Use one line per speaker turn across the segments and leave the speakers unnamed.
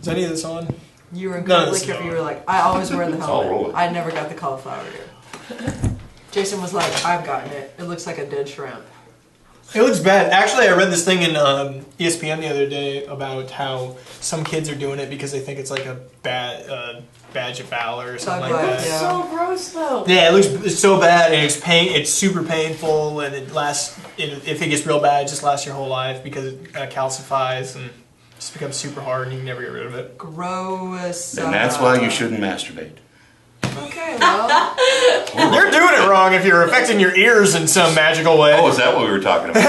Is any of this on?
You were incredibly careful. You were like, I always wear the helmet.
rolling.
I never got the cauliflower ear. Jason was like, I've gotten it. It looks like a dead shrimp.
It looks bad. Actually, I read this thing in ESPN the other day about how some kids are doing it because they think it's like a badge of valor or something like that.
It's so gross though.
Yeah, it's so bad, and it's super painful, and it lasts. If it gets real bad, it just lasts your whole life because it calcifies and just becomes super hard, and you can never get rid of it.
Gross.
And that's why you shouldn't masturbate.
Okay, well.
You're doing it wrong if you're affecting your ears in some magical way.
Oh, is that what we were talking about?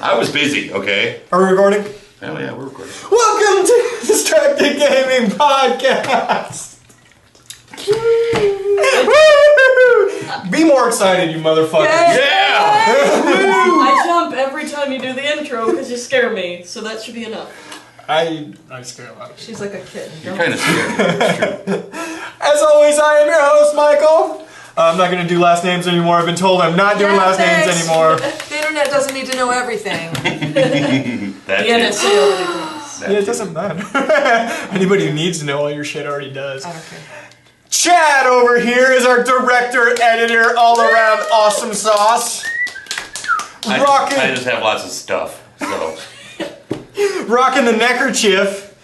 I was busy, okay?
Are we recording?
Hell yeah, we're recording.
Welcome to the Distracted Gaming Podcast. Be more excited, you motherfuckers.
Yeah!
I jump every time you do the intro because you scare me, so that should be enough.
I scare a lot of people.
She's like a kitten.
You're kind of scared. It's true.
As always, I am your host, Michael. I'm not going to do last names anymore. I've been told I'm not doing last names anymore.
The internet doesn't need to know everything.
The NSA already does.
Yeah, it doesn't matter. Anybody who needs to know all your shit already does.
I don't care.
Chad over here is our director, editor, all-around awesome sauce.
I just have lots of stuff, so.
Rocking the neckerchief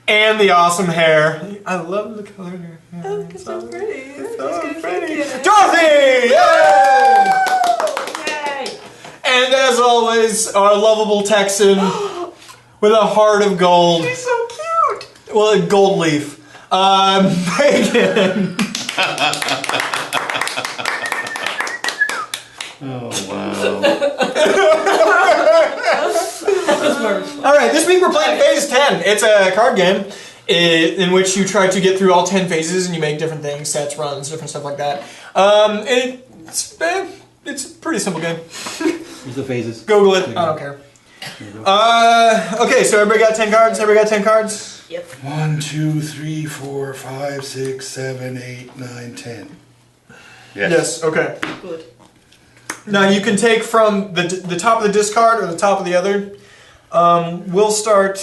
and the awesome hair. I love the color of your hair.
Oh, it's so pretty.
It's so pretty. Dorothy! Yay!
Yay!
And as always, our lovable Texan with a heart of gold.
She's so cute.
Well, a gold leaf. Megan.
Oh, wow.
Alright, this week we're playing Phase 10. It's a card game in which you try to get through all 10 phases and you make different things, sets, runs, different stuff like that. It's a pretty simple game.
What's the phases?
Google it. I don't care. Okay, so everybody got 10 cards? Everybody got 10 cards?
Yep.
1, 2, 3, 4, 5, 6, 7, 8, 9, 10.
Yes, okay.
Good.
Now you can take from the top of the discard or the top of the other. We'll start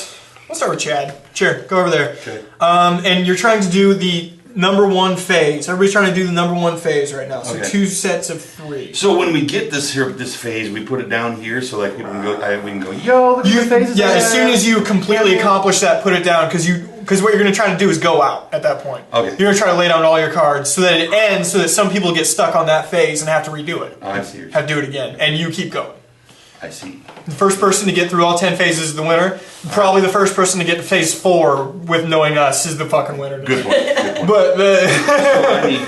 with Chad. Sure, go over there.
Okay.
And you're trying to do the number one phase. Everybody's trying to do the number one phase right now. So
Okay.
2 sets of 3.
So when we get this phase, we put it down here so like people can go. We can go. Yo, look at the phases.
Yeah, as soon as you completely accomplish that, put it down because what you're going to try to do is go out at that point.
Okay.
You're going to try to lay down all your cards so that it ends, so that some people get stuck on that phase and have to redo it.
I see.
Have to do it again, and you keep going.
I see.
The first person to get through all 10 phases is the winner. Probably the first person to get to phase 4 with knowing us is the fucking winner.
Good one. Good one.
But
So I need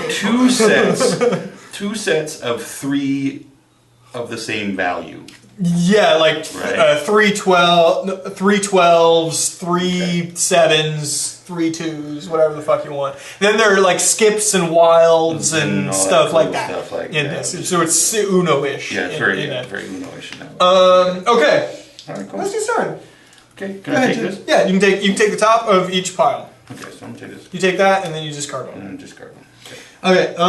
2 sets of 3 of the same value.
yeah, like
Right.
3 12s, 3 7s, 3 2s, whatever the fuck you want. Then there are like skips and wilds and
all that
stuff
cool
like that.
stuff like
in
that.
this. So it's Uno-ish.
Yeah, it's
in
very
that.
very Uno-ish now.
Okay.
All right, cool.
Let's get started.
Okay,
Go
can I
ahead,
take this?
Yeah, you can take the top of each pile.
Okay, so I'm gonna take this.
You take that and then you discard one.
And discard one. Okay.
Okay, I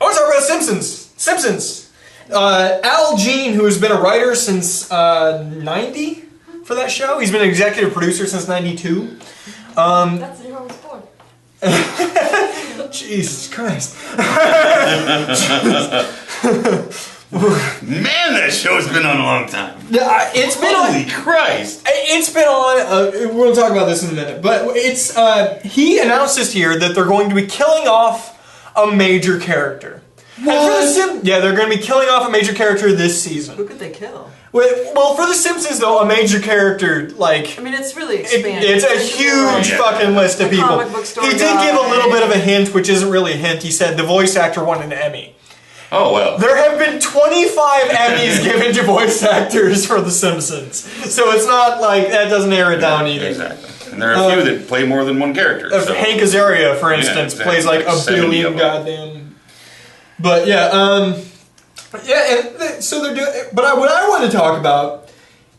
want to talk about Simpsons. Simpsons. Al Jean, who has been a writer since 90 for that show. He's been an executive producer since 92.
That's the year I was born.
Jesus Christ.
Man, that show's been on a long time.
Yeah, it's been
Holy
on.
Christ!
It's been on. We're going to talk about this in a minute, but it's. He announced this year that they're going to be killing off a major character.
What?
Yeah, they're going to be killing off a major character this season.
Who could they kill?
Well, for The Simpsons, though, a major character, like...
I mean, it's really expanded.
It's a huge fucking list of
The
people.
comic book store
He did give a
guy.
little bit of a hint, which isn't really a hint. He said the voice actor won an Emmy.
Oh well.
There have been 25 Emmys given to voice actors for The Simpsons. So it's not like, that doesn't narrow it down either.
Exactly. And there are a few that play more than one character. So.
Hank Azaria, for instance,
exactly.
plays like a
70
billion
of them.
goddamn... But yeah, so they're doing... But what I want to talk about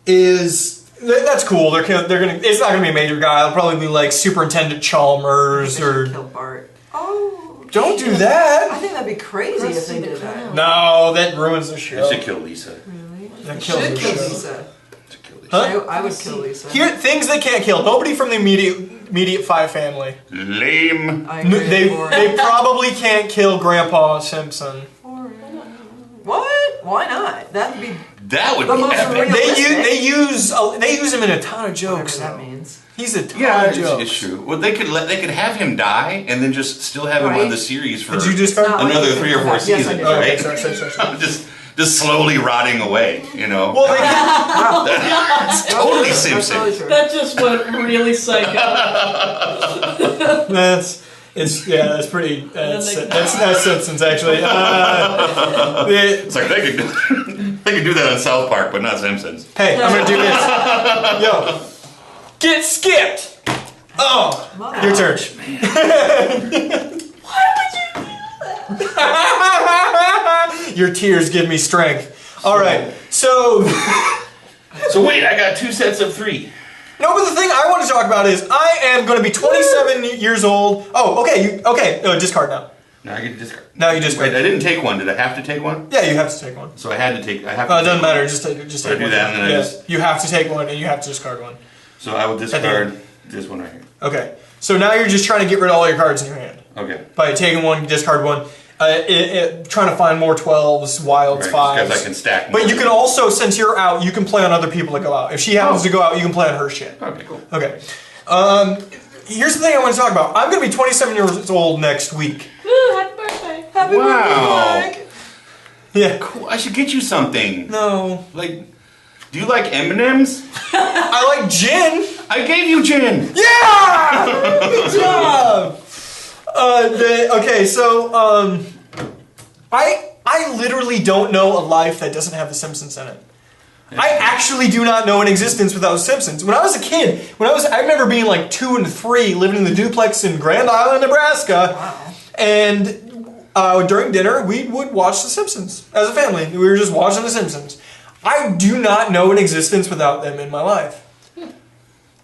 is... That's cool. They're gonna... It's not gonna be a major guy. It'll probably be like Superintendent Chalmers
They
or...
should kill Bart. Oh.
Don't do
I
that!
think that'd be crazy if they did that.
No, that ruins the show.
They should kill Lisa.
Really?
That
They
kills
should
the
kill
show.
Lisa.
To kill
Huh?
I would kill Lisa.
Here, things they can't kill. Nobody from the immediate Five family.
Lame.
I agree.
They probably can't kill Grandpa Simpson.
What? Why not? That'd be
That would
The
be
most
epic.
They use him in a ton of jokes.
whatever that
though.
means.
He's a ton
Yeah,
of
it's
jokes.
true. Well, they could have him die and then just still have him on
Right.
the series for
Did you discard?
No.
another 3 or 4
Yes, I
seasons,
did.
Oh, okay,
right?
sorry.
just slowly rotting away, you know.
Well, they can,
That's totally
That's
Simpson.
totally true.
That just went really psycho.
that's pretty. That's Simpsons actually.
It's like they could do that on South Park, but not Simpsons.
Hey, I'm gonna do this. Yo, get skipped. Oh,
Mother.
your turn. Your tears give me strength. All right, so.
So wait, I got 2 sets of 3.
No, but the thing I want to talk about is I am going to be 27 years old. Oh, okay. Discard now.
Now I get to discard.
Now you discard.
Wait, I didn't take one. Did I have to take one?
Yeah, you have to take one.
So I had to take. I have to.
It
take
doesn't
one.
matter. Just take
I do
one.
that and then I
Yeah.
just-
You have to take one and you have to discard one.
So I will discard this one right here.
Okay. So now you're just trying to get rid of all your cards in your hand
Okay.
by taking one, discard one, trying to find more 12s, wilds,
Right,
5s.
because I can stack more.
But you can also, since you're out, you can play on other people that go out. If she happens to go out, you can play on her shit.
Okay, cool.
Okay. Here's the thing I want to talk about. I'm going to be 27 years old next week.
Woo, happy birthday.
Happy
Wow.
birthday,
Yeah.
Cool. I should get you something.
No.
Like, do you like M&Ms?
I like gin.
I gave you gin.
Yeah! Good job! I literally don't know a life that doesn't have The Simpsons in it. I actually do not know an existence without The Simpsons. When I was a kid, I remember being like 2 and 3, living in the duplex in Grand Island, Nebraska.
Wow.
And during dinner, we would watch The Simpsons as a family. We were just watching The Simpsons. I do not know an existence without them in my life.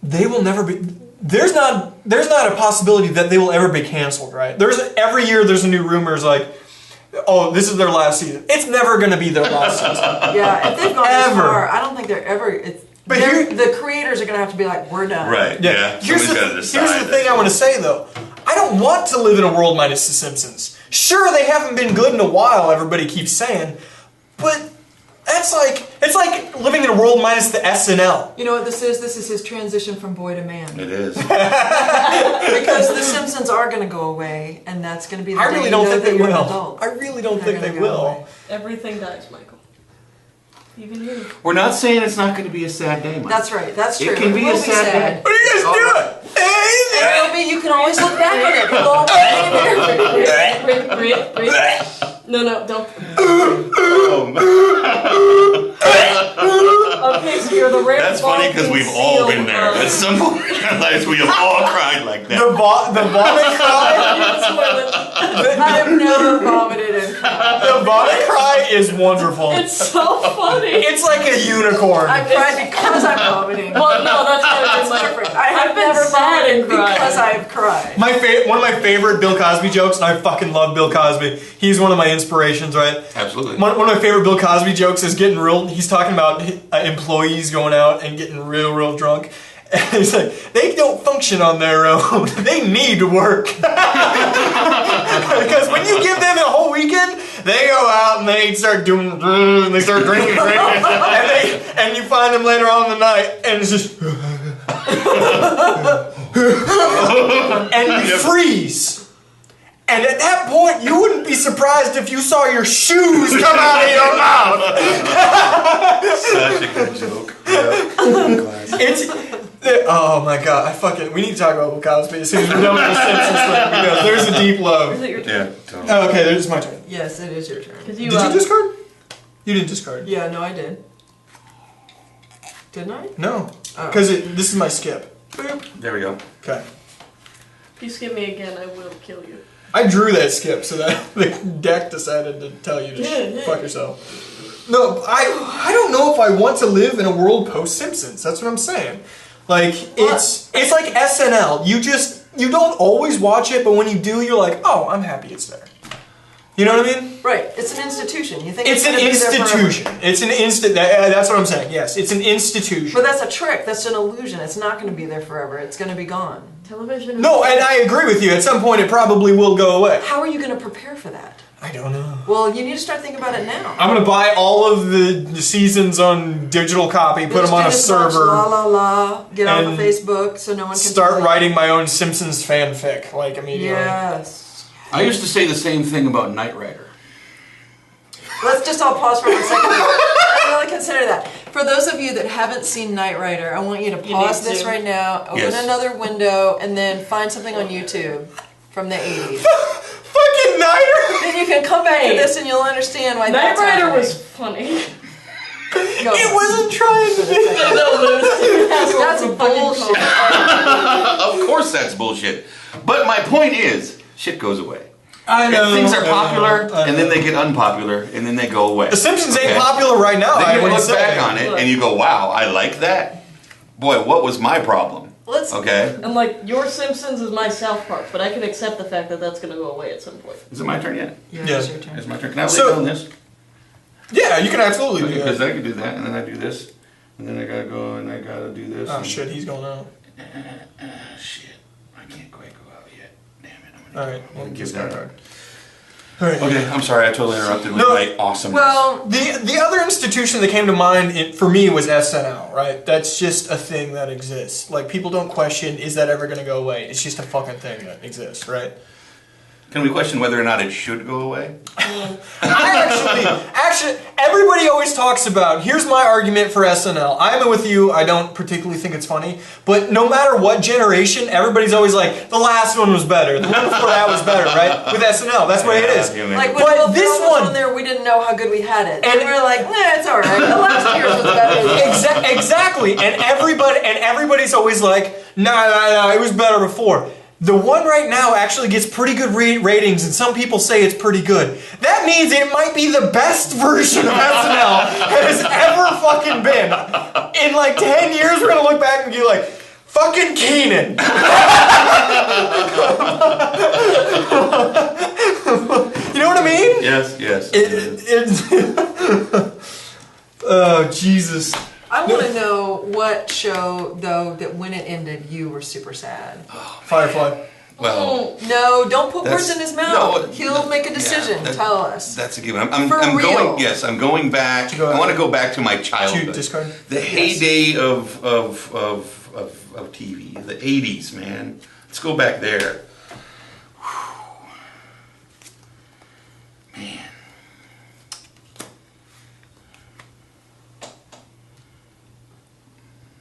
They will never be. There's not a possibility that they will ever be canceled, right? Every year there's a new rumors like, oh, this is their last season. It's never going to be their last season.
Yeah, if they've gone this
Ever.
far, I don't think they're ever.
But here-
the creators are going to have to be like, we're done.
Right. Yeah.
Here's
Somebody's got to
the
decide.
thing I want to say though. I don't want to live in a world minus The Simpsons. Sure, they haven't been good in a while. Everybody keeps saying, but it's like living in a world minus the SNL.
You know what this is? This is his transition from boy to man.
It is.
Because the Simpsons are going to go away, and that's going to be the
I
day
really
you
don't
know
think
that
they
you're an
will.
adult.
I really don't
They're
think they
gonna go
will.
away.
Everything dies, Michael. Even you.
We're not saying it's not going to be a sad day, Mike.
That's right. That's true.
It can be
will
a sad day.
What are you guys doing?
And it'll be, you can always look back on it. It'll all be there.
Breathe. No, don't. Okay, so you're the rare.
That's funny because we've all been there. At some point in our lives, we have all cried like that.
The vomit cry.
I have never vomited and cried.
The vomit cry is wonderful.
It's so funny.
It's like a unicorn.
I've cried because I'm vomiting.
Well, no, that's
That's
not
different. I
I've
have
been
never
sad
vomited
and cried.
because I have cried.
One of my favorite Bill Cosby jokes, and I fucking love Bill Cosby. He's one of my inspirations, right?
Absolutely.
One of my favorite Bill Cosby jokes is he's talking about employees going out and getting real drunk. And he's like, they don't function on their own. They need to work. Because when you give them a whole weekend, they go out and they start drinking, and you find them later on in the night, and it's just, and you freeze. And at that point, you wouldn't be surprised if you saw your shoes come out of your mouth.
Such a good joke.
Oh my god, we need to talk about Bill Cosby as soon as we're done with the Simpsons thing, because there's a deep love.
Is it your turn?
Yeah, totally.
Oh, okay, there's my turn.
Yes, it is your turn.
Because
Did you discard? You didn't discard.
Yeah, no, I did. Didn't I?
No,
Oh.
because this is my skip.
There we go.
Okay.
If you skip me again, I will kill you.
I drew that skip so that the deck decided to tell you to fuck yourself. No, I don't know if I want to live in a world post Simpsons. That's what I'm saying. Like it's like SNL. You don't always watch it, but when you do, you're like, oh, I'm happy it's there. You know what I mean?
Right. It's an institution. You think
It's an
gonna be there forever.
institution. It's an that's what I'm saying. Yes, it's an institution.
But that's a trick. That's an illusion. It's not going to be there forever. It's going to be gone.
Television.
No, and I agree with you. At some point, it probably will go away.
How are you going to prepare for that?
I don't know.
Well, you need to start thinking about it now.
I'm gonna buy all of the seasons on digital copy, put them on a
Just do this much,
server,
La la la. Get on
and
Facebook so no one can
start
tell you.
writing my own Simpsons fanfic, like immediately.
Yes.
I used to say the same thing about Knight Rider.
Let's just all pause for 1 second. I really consider that. For those of you that haven't seen Knight Rider, I want you to pause
need
this
to.
right now, open
Yes.
another window, and then find something on YouTube from the 80s.
Fucking Nighter!
Then you can come back to
Hey.
this and you'll understand why
Knight
that's
Rider
happening.
was funny.
Go.
It wasn't trying to be.
I know, but it was
That's bullshit.
Of course that's bullshit. But my point is, shit goes away.
I know.
Things are popular,
I know.
and then they get unpopular, and then they go away.
The Simpsons ain't
Okay?
popular right now.
Then
I
you
wouldn't
look
say.
back on it, and you go, wow, I like that. Boy, what was my problem?
Let's
Okay?
And like, your Simpsons is my South Park, but I can accept the fact that that's gonna go away at some point.
Is it my turn yet?
Yeah,
Yeah.
it's your turn.
It's my turn. Can I lay
So-
down this?
Yeah, you can absolutely do
Because
that.
I can do that, and then I do this, and then I gotta go, and I gotta do this.
Oh
and-
shit, he's going out.
Shit. I can't quite go out yet. Damn it. I'm gonna,
Alright,
I'm
well,
gonna
give
give
that
that
card. Alright.
Okay, I'm sorry, I totally interrupted with
No.
my awesomeness.
Well,
The other institution that came to mind for me was SNL, right? That's just a thing that exists. Like, people don't question, is that ever going to go away? It's just a fucking thing that exists, right?
Can we question whether or not it should go away?
Actually, everybody always talks about, here's my argument for SNL. I'm with you, I don't particularly think it's funny, but no matter what generation, everybody's always like, the last one was better, the one before that was better, right? With SNL, that's what it is.
Yeah, man.
like when
But
Will
this
Ferrell was
one-
on there, we didn't know how good we had it.
And-
And we were like, nah, it's alright. The last year's was better.
Exactly, and everybody's always like, nah, it was better before. The one right now actually gets pretty good ratings, and some people say it's pretty good. That means it might be the best version of SNL that has ever fucking been. In like 10 years, we're gonna look back and be like, fucking Keenan. You know what I mean?
Yes, yes.
Oh, Jesus.
I want to know what show, though, that when it ended, you were super sad.
Firefly.
Well,
No, don't put
That's-
words in his mouth.
no,
He'll make a decision.
that-
Tell us.
that's a given. I'm
For real.
going. Yes, I'm going back.
Go
I want to
ahead.
go back to my
Did you
childhood.
discard?
The heyday of TV, the 80s, man. Let's go back there. Whew. Man.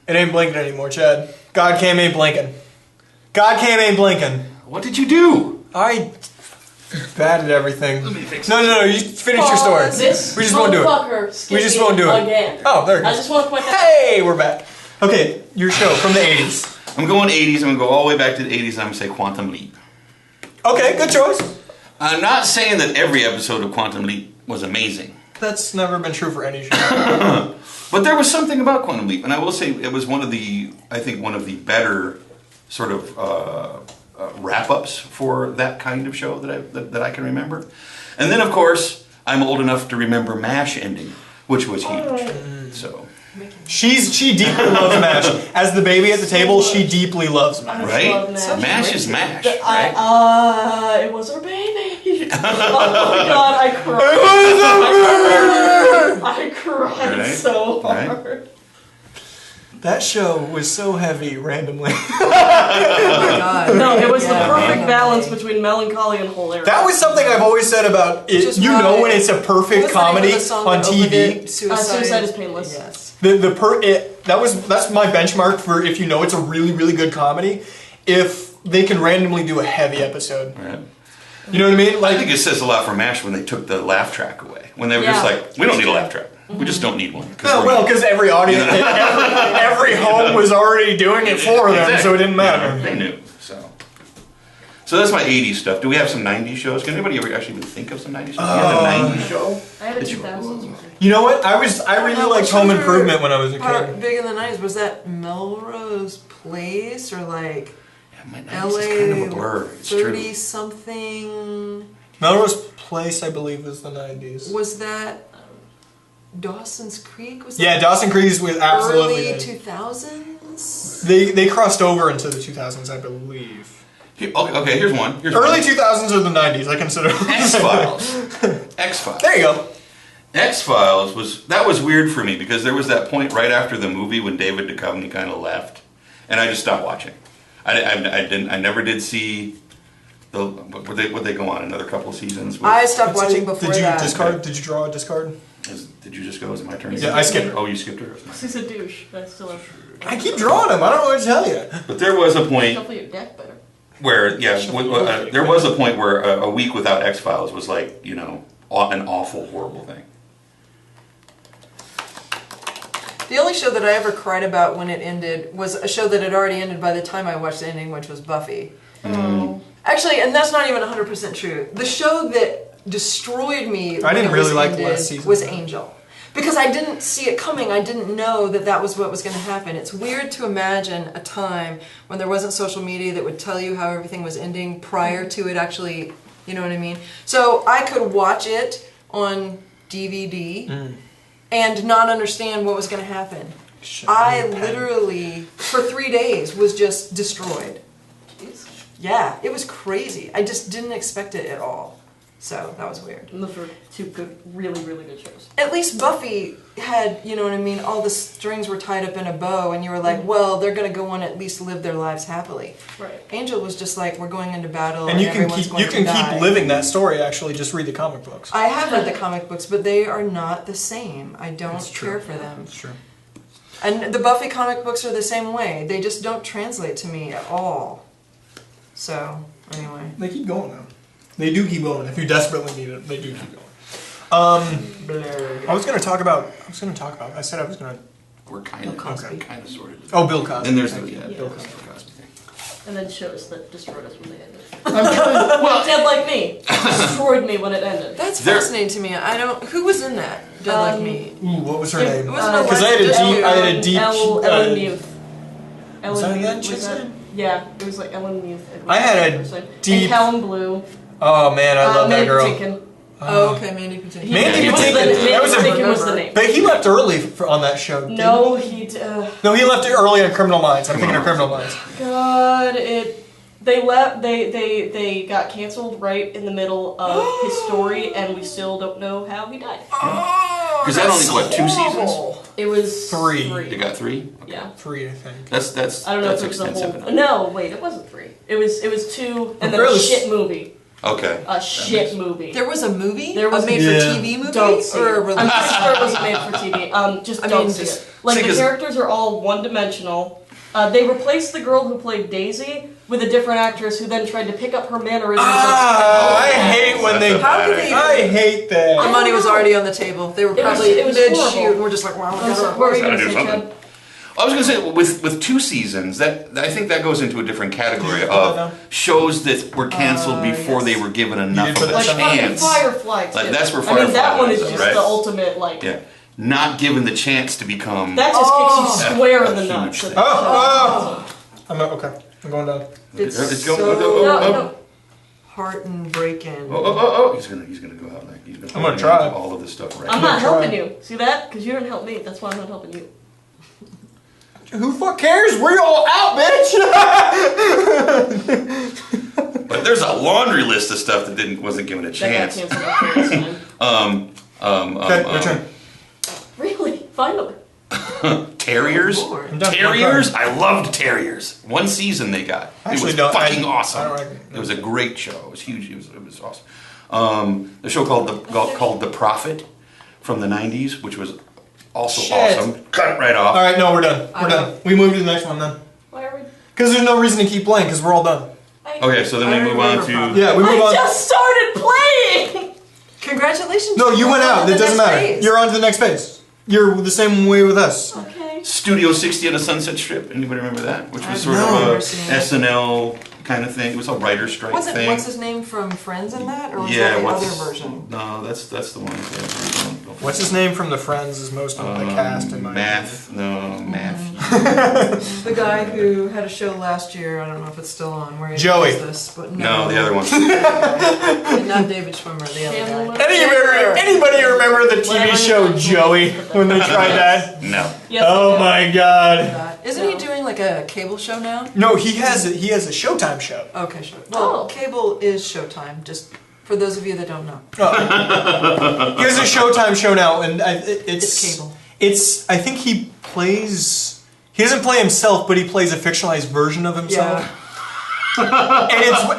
It ain't blinking anymore, Chad. God cam ain't blinking. God cam ain't blinking.
What did you do?
I batted everything.
Let me fix
No, you finish your story.
This
We just won't do it.
motherfucker skipped
We just
me
won't do it.
again.
Oh, there it
I
goes.
just want to point that
Hey, we're back. Okay, your show from the 80s.
I'm going 80s. I'm going to go all the way back to the 80s, and I'm going to say Quantum Leap.
Okay, good choice.
I'm not saying that every episode of Quantum Leap was amazing.
That's never been true for any show.
But there was something about Quantum Leap, and I will say it was one of the better sort of wrap-ups for that kind of show that I can remember. And then, of course, I'm old enough to remember MASH ending, which was huge. So,
She deeply loves MASH. As the baby at the table, she deeply loves MASH.
I
right?
love MASH.
MASH is MASH, right?
It was her baby. Oh my god, I cried. I cried
Right?
so
Right?
hard.
That show was so heavy randomly.
Oh my God.
No, it was
Yeah.
the perfect balance between melancholy and hilarious.
That was something I've always said about it.
Which is
You
why-
know when it's a
What
perfect
was the name of
comedy
the song
on
that opened
TV.
it? Suicide.
Suicide is Painless.
Yes.
That's my benchmark for if you know it's a really, really good comedy. If they can randomly do a heavy episode.
Right.
You know what I mean?
I think it says a lot for MASH when they took the laugh track away. When they were just
Yeah.
like, we don't need a laugh track. We just don't need one.
Oh, well, because every audience, every home was already doing it for them, so it didn't matter.
They knew. So that's my 80s stuff. Do we have some 90s shows? Can anybody ever actually even think of some 90s shows? Do you have a 90s show?
I had a
That you-
2000s.
You know what? I really
know,
liked
what
Home
shows were
Improvement when I was a
part-
kid.
Big in the 90s. Was that Melrose Place or like
Yeah, my 90s is kind of a blur. It's true.
30 something?
Melrose Place, I believe, was the 90s.
Was that Dawson's Creek? Was
Yeah,
that
Dawson Creek was absolutely.
early 2000s?
They crossed over into the 2000s, I believe.
Okay, here's one.
Early 2000s or the 90s, I consider.
X-Files. X-Files.
There you go.
X-Files was weird for me because there was that point right after the movie when David Duchovny kind of left, and I just stopped watching. I never did see the. Would they go on another couple of seasons?
I stopped watching before
Did you
that.
discard? Did you draw a discard?
Did you just go? Is it my turn?
Yeah, I skipped her.
Oh, you skipped her.
He's a douche, but I still have.
I keep drawing them. I don't know what to tell you.
But there was a point
Shuffle your deck better.
where, there was a point where a week without X-Files was like, an awful, horrible thing.
The only show that I ever cried about when it ended was a show that had already ended by the time I watched the ending, which was Buffy.
Oh.
Actually, and that's not even 100% true. The show that destroyed me
I didn't
when it was
really like the
ended
last season.
was Angel. Because I didn't see it coming. I didn't know that that was what was going to happen. It's weird to imagine a time when there wasn't social media that would tell you how everything was ending prior to it actually, you know what I mean? So I could watch it on DVD and not understand what was going to happen. I literally, for 3 days, was just destroyed.
Jeez.
Yeah, it was crazy. I just didn't expect it at all. So that was weird.
And those were two good, really, really good shows.
At least Buffy had, you know what I mean, all the strings were tied up in a bow and you were like, well, they're going to go on and at least live their lives happily.
Right.
Angel was just like, we're going into battle
And you can
everyone's
keep
going to die.
keep living that story. Actually, just read the comic books.
I have read the comic books, but they are not the same. I don't
It's true.
care for them.
That's true.
And the Buffy comic books are the same way. They just don't translate to me at all. So, anyway.
They keep going though. They do keep going. If you desperately need it, they do keep going. I said I was gonna.
We're kind
Bill Cosby.
of sorted.
Oh, Bill Cosby.
And there's
Thank
the
you.
Bill Cosby thing.
And then shows that destroyed us when they ended. Well, Dead Like Me destroyed me when it ended.
That's
There-
fascinating to me. I don't. Who was in that? Dead Like Me.
Ooh, what was her
It
name?
wasn't
Because I had a
Ellen-
deep. I had a deep.
Ellen Muth.
Was that that
was
chick's
that?
name?
Yeah, it was like Ellen Muth.
I had a deep-
And Callum Blue.
Oh man, I love that
Mandy
girl.
Patinkin.
Oh, okay, Mandy Patinkin.
Mandy
He was the-
Patinkin.
Mandy
That was a-
Patinkin was the name.
But he left early on that show. didn't
No,
he?
he.
No, he left it early on Criminal Minds. I'm thinking of Criminal Minds.
God, They left. They got canceled right in the middle of his story, and we still don't know how he died.
Oh,
Is that only, what, 2 seasons?
horrible.
It was
Three.
They got 3?
Yeah.
3, I think.
That's
I don't know
that's
if it was the
extensive
whole.
enough.
No, wait, it wasn't 3. It was 2, and then
Really?
a shit movie.
Okay.
A shit movie.
There was a movie?
There was-
a made
Yeah.
for TV movie?
Don't see
or a
it.
release?
I'm pretty sure it wasn't made for TV. Just
I
don't
mean,
see
just-
it. Like
See,
the
'cause-
characters are all one-dimensional. They replaced the girl who played Daisy with a different actress who then tried to pick up her mannerisms.
I hate when they.
How do they-
I hate
The
that.
money was already on the table. They were
It was-
probably
it was
mid-shoot
horrible.
and we're just like, wow, we
I'm sorry,
gotta
what were you
Gotta
gonna
do
say,
something.
Chad?
I was gonna say with 2 seasons that I think that goes into a different category
Did you put that
of
down?
shows that were canceled before
yes.
they were given enough
did
of
put
a
that
Like
down.
fucking
chance.
Firefly.
Like,
too.
that's where
I mean, that
Firefly
one is
was,
just
right?
the ultimate like.
Yeah, not given the chance to become.
That just kicks you square in the
Huge
nuts.
thing.
Oh, okay. I'm going down.
It's
It's
so
going.
No.
heart-breaking.
Oh! He's gonna go out like he's
I'm gonna try.
all of this stuff right.
I'm
now.
not
Try.
helping you. See that? Because you didn't help me. That's why I'm not helping you.
Who fuck cares? We're all out, bitch.
But there's a laundry list of stuff that wasn't given a
That got
chance.
canceled after this time.
Okay, your turn.
Really? Finally.
Terriers.
Oh, Lord.
I'm done.
Terriers. I loved Terriers. 1 season they got.
Actually,
it was
no,
fucking
I
awesome.
don't reckon-
It was a great show. It was huge. It was awesome. The show called The Prophet from the '90s, which was also
Shit.
awesome. Cut it right off.
All right, no, we're done.
I
We're
know.
done. We move to the next one then.
Why are we?
Because there's no reason to keep playing. Because we're all done.
Okay, so then
I
we move on
remember
to.
Prophet.
Yeah, we move
I
on.
just started playing.
Congratulations.
No, you
you're
went
on
out.
to
That
the
doesn't
next
matter.
phase.
You're on to the next phase. You're the same way with us.
Okay.
Studio 60 on a Sunset Strip. Anybody remember that? Which was sort
No,
of
I've
a
never seen it.
SNL kind of thing. It was a writer strike thing.
What's his name from Friends in that, or was
Yeah,
that the
what's
other version?
No, that's the one. Yeah,
What's his name from the Friends is most of the cast in my
Math. No, Math.
The guy who had a show last year. I don't know if it's still on. Where he
Joey.
does this, but
No, the other one.
not David Schwimmer, the other guy.
Anybody remember the TV show Joey when they tried that?
No.
Yes,
Oh
I
my god.
Isn't he doing like a cable show now?
No, he has a Showtime show.
Okay, sure. Well,
Oh.
cable is Showtime. Just for those of you that don't know,
He has a Showtime show now, and
it's cable.
It's I think he plays. He doesn't play himself, but he plays a fictionalized version of himself.
Yeah.
And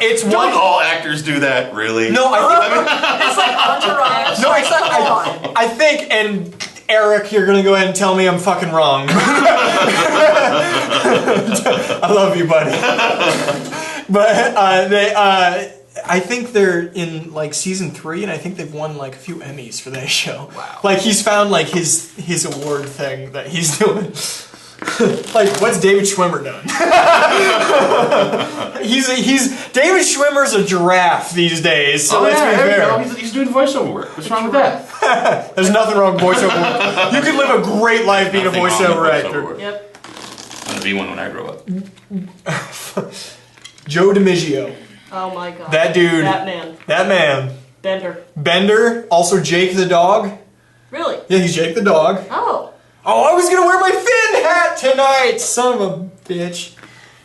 it's
Don't
one.
all actors do that, really?
No, I think.
It's like Entourage.
No, it's not. I think, and Eric, you're gonna go ahead and tell me I'm fucking wrong. I love you, buddy. But I think they're in like season 3, and I think they've won like a few Emmys for that show.
Wow.
Like he's found like his award thing that he's doing. Like, what's David Schwimmer done? he's David Schwimmer's a giraffe these days. So let's be fair.
He's doing voiceover work. What's wrong with that?
There's nothing wrong with voiceover work. You can live a great life being a
Nothing wrong with
voiceover
voiceover
actor.
work.
Yep.
I'm gonna be one when I grow up.
Joe DiMaggio.
Oh my god.
That dude.
That man.
Bender.
Bender.
Bender. Also Jake the dog.
Really?
Yeah, he's Jake the dog.
Oh.
Oh, I was gonna wear my Finn hat tonight, son of a bitch.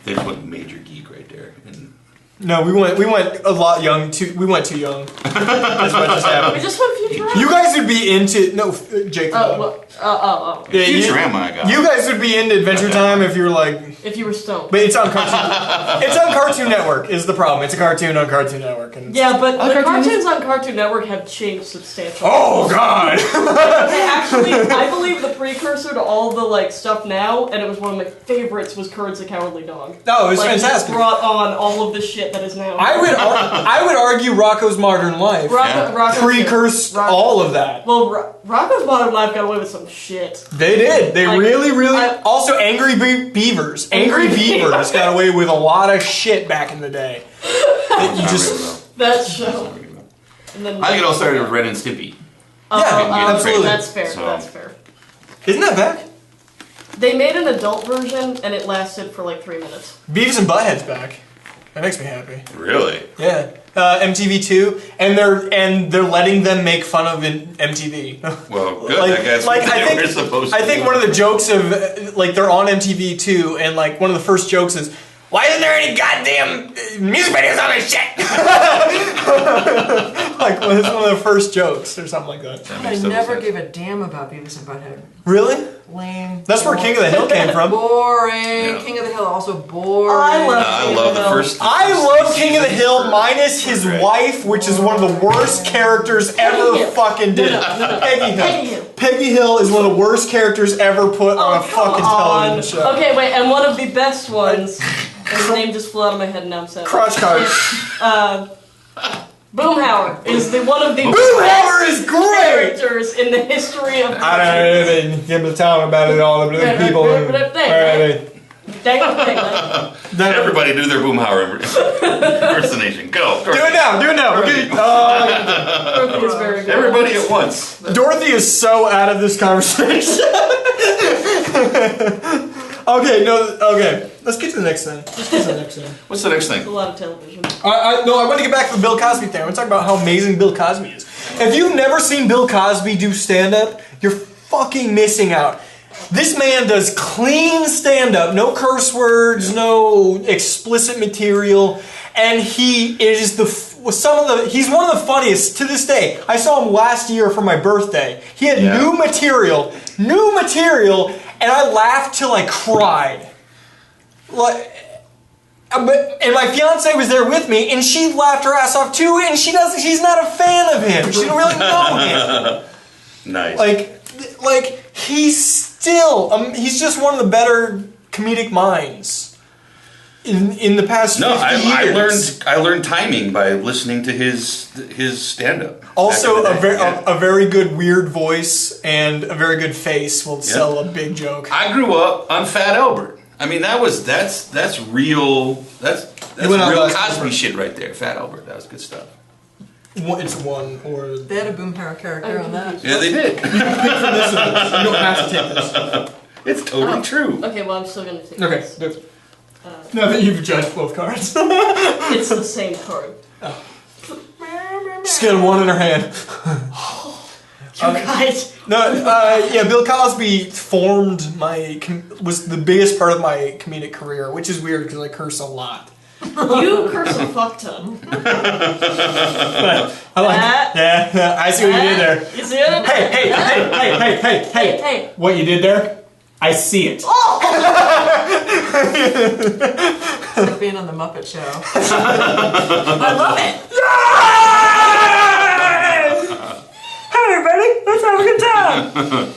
There's one major geek right there. And
No, we went a lot young. We went too young. That's what just
We
happened.
just went Futurama.
You guys would be into Jake the dog.
Well,
Yeah,
Futurama, I got.
You guys would be into Adventure Time if you were like.
If you were stoned.
But it's on Cartoon. It's on Cartoon Network. Is the problem? It's a cartoon on Cartoon Network. And
Yeah, but the
cartoons?
cartoons on Cartoon Network have changed substantially.
Oh God!
Actually, I believe the precursor to all the like stuff now, and it was one of my favorites, was Courage the Cowardly Dog.
No, it was
Like,
fantastic.
It brought on all of the shit that is now.
I would argue Rocco's Modern Life
Rocco's
precursed all of that.
Well, Rocco's Modern Life got away with some shit.
They did. They
Like,
really.
I-
Also, Angry Beavers. Angry Beavers got away with a lot of shit back in the day. That you
Not
just.
really, though.
That show. And then,
I think it all started with Ren and Stimpy.
Yeah, absolutely.
That's fair.
So-
That's fair.
Isn't that back?
They made an adult version, and it lasted for like 3 minutes.
Beavis and Butthead's back. That makes me happy.
Really?
Yeah. MTV2, and they're letting them make fun of MTV.
Well, good. That guy's what they were supposed to
I think
do.
one of the jokes of like they're on MTV2, and like one of the first jokes is, "Why isn't there any goddamn music videos on this shit?" Like it's one of the first jokes or something like that.
That
I
makes total
never
sense.
gave a damn about Beavis and Butthead.
Really?
Lame.
That's where King of the Hill came from.
Boring.
Yeah.
King of the Hill also boring.
I love
I
King
love
of
the
Hill.
first.
I love King of the Hill minus his
Great.
wife, which is one of the worst characters ever
Hill.
fucking did.
No.
Peggy Hill.
Peggy Hill.
Peggy Hill is one of the worst characters ever put on a fucking television show.
Okay, wait, and one of the best ones, and his name just flew out of my head and now I'm sad.
Crotch card.
Boomhauer is one of the
Boomhauer is
best
great!
characters in the history of
I don't know anything. Give the town about it all the people.
Everybody do their Boomhauer impersonation. Go.
Do it now. Do it now. Okay.
Dorothy is very good.
Everybody at once.
Dorothy is so out of this conversation. Okay. Let's get to the next thing.
What's the next
A
thing?
lot of television.
I want to get back to the Bill Cosby thing. I want to talk about how amazing Bill Cosby is. If you've never seen Bill Cosby do stand-up, you're fucking missing out. This man does clean stand-up, no curse words, no explicit material, and he is he's one of the funniest to this day. I saw him last year for my birthday. He had new material, and I laughed till I cried. And my fiance was there with me, and she laughed her ass off too. And she's not a fan of him. She don't really know him.
Nice.
Like he's just one of the better comedic minds in the past 50 years.
I learned timing by listening to his stand-up.
Also, a very good weird voice and a very good face will sell a big joke.
I grew up on Fat Albert. I mean, that's real. That's
went out
real
last
Cosby
November.
shit right there. Fat Albert. That was good stuff.
It's one or
They had a Boomhauer character on that.
Yeah, they did.
pick from this or this. You don't have to take this.
It's totally true.
Okay, well I'm still gonna take
Okay,
this.
good. Now that you've judged both cards.
It's the same card.
Just get one in her hand.
You guys.
No, yeah, Bill Cosby formed was the biggest part of my comedic career, which is weird because I curse a lot.
You curse a fuck ton.
I like yeah, I see what you did there.
You see it?
Hey, what you did there? I see it.
It's like being on the Muppet Show.
I love it.
Hey everybody, let's have a good time.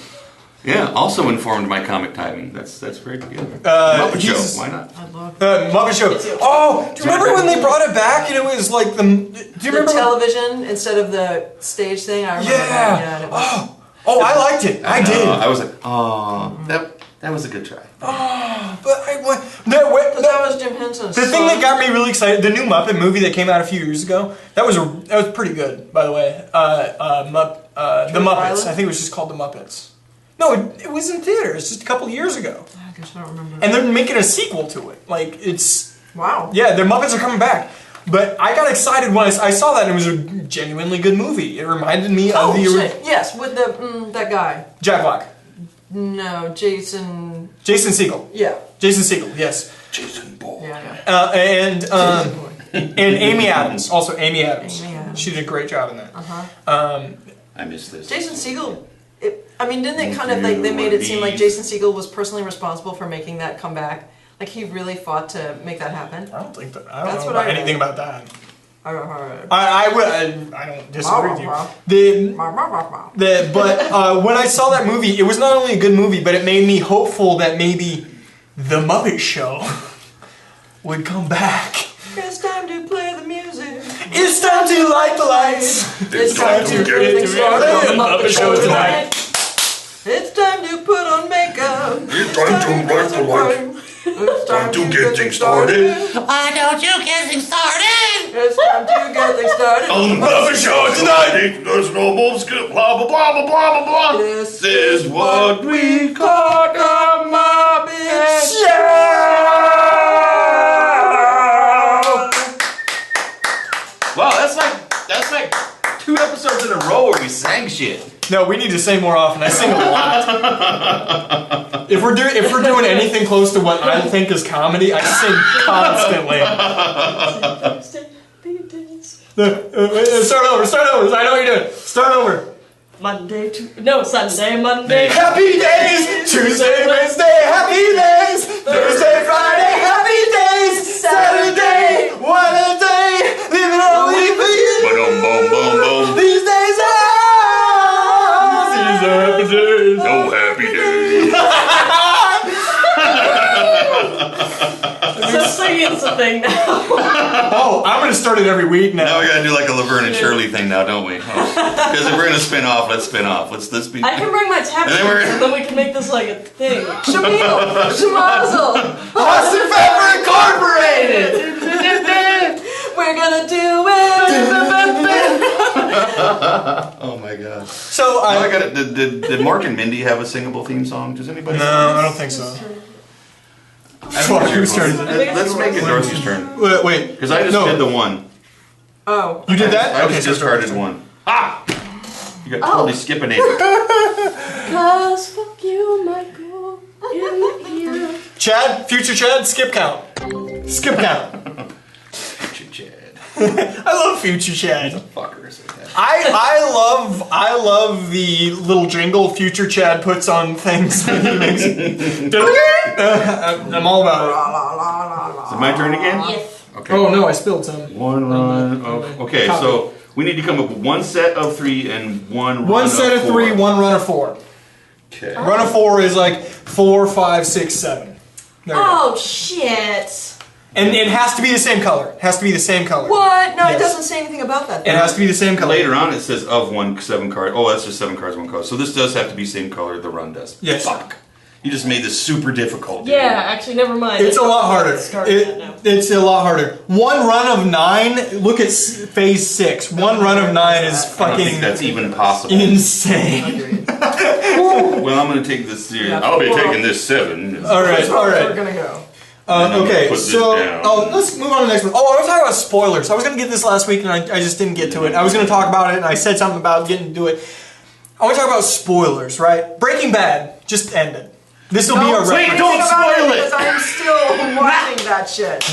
Yeah, also informed my comic timing. That's very good. Muppet Show, why not?
I love
Muppet Show. Oh, do you remember when they brought it back and it was like the? Do you
the
remember?
television instead of the stage thing. I remember that. Yeah. And it was,
Oh, I liked it. I did.
I was like, oh, that was a good try.
But I what?
that was Jim Henson's.
The thing that got me really excited, the new Muppet movie that came out a few years ago, that was pretty good, by the way. The Muppets.
Island?
I think it was just called The Muppets. No, it was in theaters just a couple years ago.
I guess I don't remember.
And they're making a sequel to it. Like, it's...
Wow.
Yeah, the Muppets are coming back. But I got excited when I saw that, and it was a genuinely good movie. It reminded me of the...
Shit. Yes, with the that guy.
Jack Black.
No, Jason.
Jason Segel.
Yeah.
Jason Segel, yes.
Jason Bourne.
Yeah.
And Amy Adams. Also, Amy Adams.
Amy Adams.
She did a great job in that.
I missed this.
Jason Segel. Didn't they kind of like they made it seem like Jason Segel was personally responsible for making that come back? Like he really fought to make that happen.
I don't think that. I
That's
don't
what
know
I
anything
read.
about that.
I heard.
I don't disagree with you. But when I saw that movie, it was not only a good movie, but it made me hopeful that maybe the Muppet Show would come back.
It's time to play the music.
It's time to light the lights.
It's time to get things started on the Muppet Show tonight. It's time to put on makeup.
It's time to light the lights.
It's
Time to get things started.
Why don't you get things started?
It's time to get things started.
On the Muppet Show tonight. There's no more skip, blah, blah, blah, blah, blah, blah, blah.
This
This is what we call the Muppet Show. Wow, that's like 2 episodes in a row where we sang shit.
No, we need to sing more often. I sing a lot. If we're doing anything close to what I think is comedy, I sing constantly. Start over. I know what you're doing. Start over.
Sunday, Monday.
Happy days! Tuesday, Wednesday, happy days! Thursday, Friday, happy days! Saturday, what a day! Living only for you!
Boom, boom, boom, boom.
These days are happy days!
No happy days.
So singing's a thing now.
Oh, I'm gonna start it every week
Now
now.
we gotta do like a Laverne and Shirley thing now, don't we? Because if we're gonna spin off, let's spin off. Let's be.
I can bring my tap
And then we're-
and then we can make this like a thing.
Shamil, Shamazel.
Austin Pepper Incorporated!
We're gonna do it.
Oh my god.
So,
I got it. Did Mark and Mindy have a singable theme song? Does anybody?
No, I don't think so.
Whose
turn is
Let's make it Dorothy's turn.
Wait.
Because I just
No.
did the one.
Oh.
You did that?
I
Okay,
just
so
discarded one. Ah! You got totally skipping it.
Cause fuck you, Michael. In here.
Chad, future Chad, skip count. Skip count.
Future Chad.
I love future Chad.
Fuckers.
I love the little jingle future Chad puts on things when he makes it. I'm all about
Is it my turn again?
Yes.
it.
Okay.
Oh no, I spilled some.
One run of. Okay,
Copy.
so we need to come up with one set of 3 and one run
One set of
4.
3, one run of 4.
Okay.
Run of 4 is like 4, 5, 6, 7. There you go.
Oh shit.
And it has to be the same color. It has to be the same color.
What? No,
Yes.
it doesn't say anything about that.
It has to be the same color.
Later on, it says of 7 cards. Oh, that's just 7 cards, 1 color. So this does have to be same color. The run does.
Yes.
Fuck. You just made this super difficult. Dude.
Yeah, actually, never mind.
It's a lot harder.
Started that now.
It's a lot harder. One run of 9. Look at phase 6. One run of 9 is
I don't
fucking
think that's even possible.
insane.
Agreed.
Well, I'm going to take this series.
Yeah,
I'll be
well-
taking this 7.
All right, all
We're
right.
gonna go.
I'm gonna
Okay,
put this
so
down.
let's move on to the next one. Oh, I was talking about spoilers. I was going to get this last week and I just didn't get to it. I was going to talk about it and I said something about getting to it. I want to talk about spoilers, right? Breaking Bad just ended. This will be a
wait,
record.
don't spoil it!
Because I'm still watching that shit.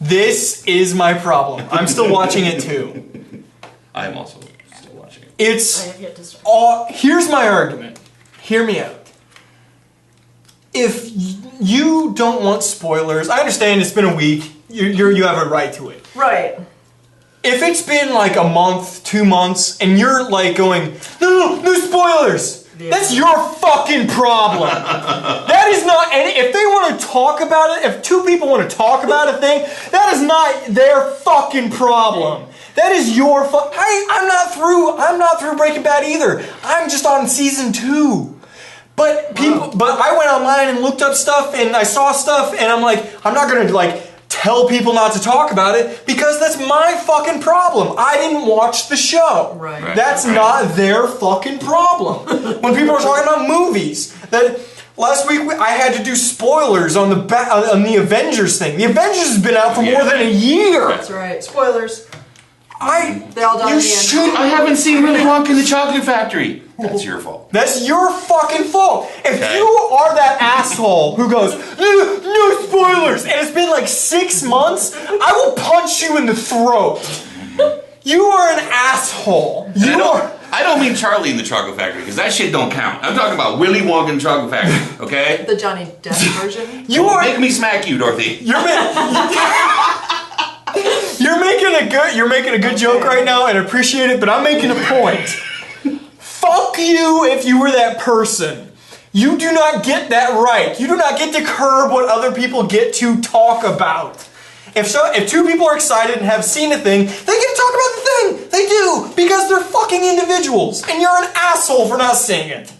This is my problem. I'm still watching it too.
I am also still watching it.
I
It's
have yet to start.
here's my argument. Hear me out. If you don't want spoilers, I understand it's been a week. You have a right to it.
Right.
If it's been like a month, 2 months, and you're like going, no spoilers.
Yeah.
That's your fucking problem. That is not, and if they want to talk about it, if 2 people want to talk about a thing, that is not their fucking problem. That is your I'm not through Breaking Bad either. I'm just on season 2. But I went online and looked up stuff and I saw stuff and I'm like, I'm not gonna like tell people not to talk about it because that's my fucking problem. I didn't watch the show.
Right.
That's not their fucking problem. When people are talking about movies, that last week I had to do spoilers on the Avengers thing. The Avengers has been out for more than a year.
That's right. Spoilers. They all die
You
in the end.
should.
I haven't seen Willy Wonka and the Chocolate Factory. That's your fault.
That's your fucking fault. If
Okay.
you are that asshole who goes, no spoilers, and it's been like 6 months, I will punch you in the throat. You are an asshole.
I don't mean Charlie in the Chocolate Factory, because that shit don't count. I'm talking about Willy Wonka and the Chocolate Factory, okay?
The Johnny Depp version.
You are.
Make me smack you, Dorothy.
You're making a good joke right now, and I appreciate it. But I'm making a point. Fuck you if you were that person. You do not get that right. You do not get to curb what other people get to talk about. If 2 people are excited and have seen a thing, they get to talk about the thing. They do because they're fucking individuals, and you're an asshole for not seeing it.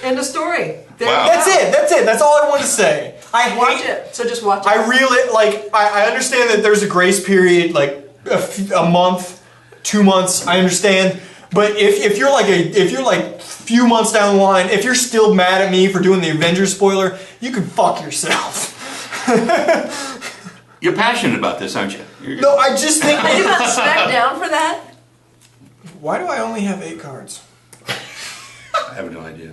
End of story. There
Wow.
you go.
That's it. That's all I want to say. I
Watch
hate
it. So just watch it.
I really like. I understand that there's a grace period, like a month, 2 months. I understand, but if you're like few months down the line, if you're still mad at me for doing the Avengers spoiler, you can fuck yourself.
You're passionate about this, aren't you?
No, I just think.
Are you not smacked down for that?
Why do I only have 8 cards?
I have no idea.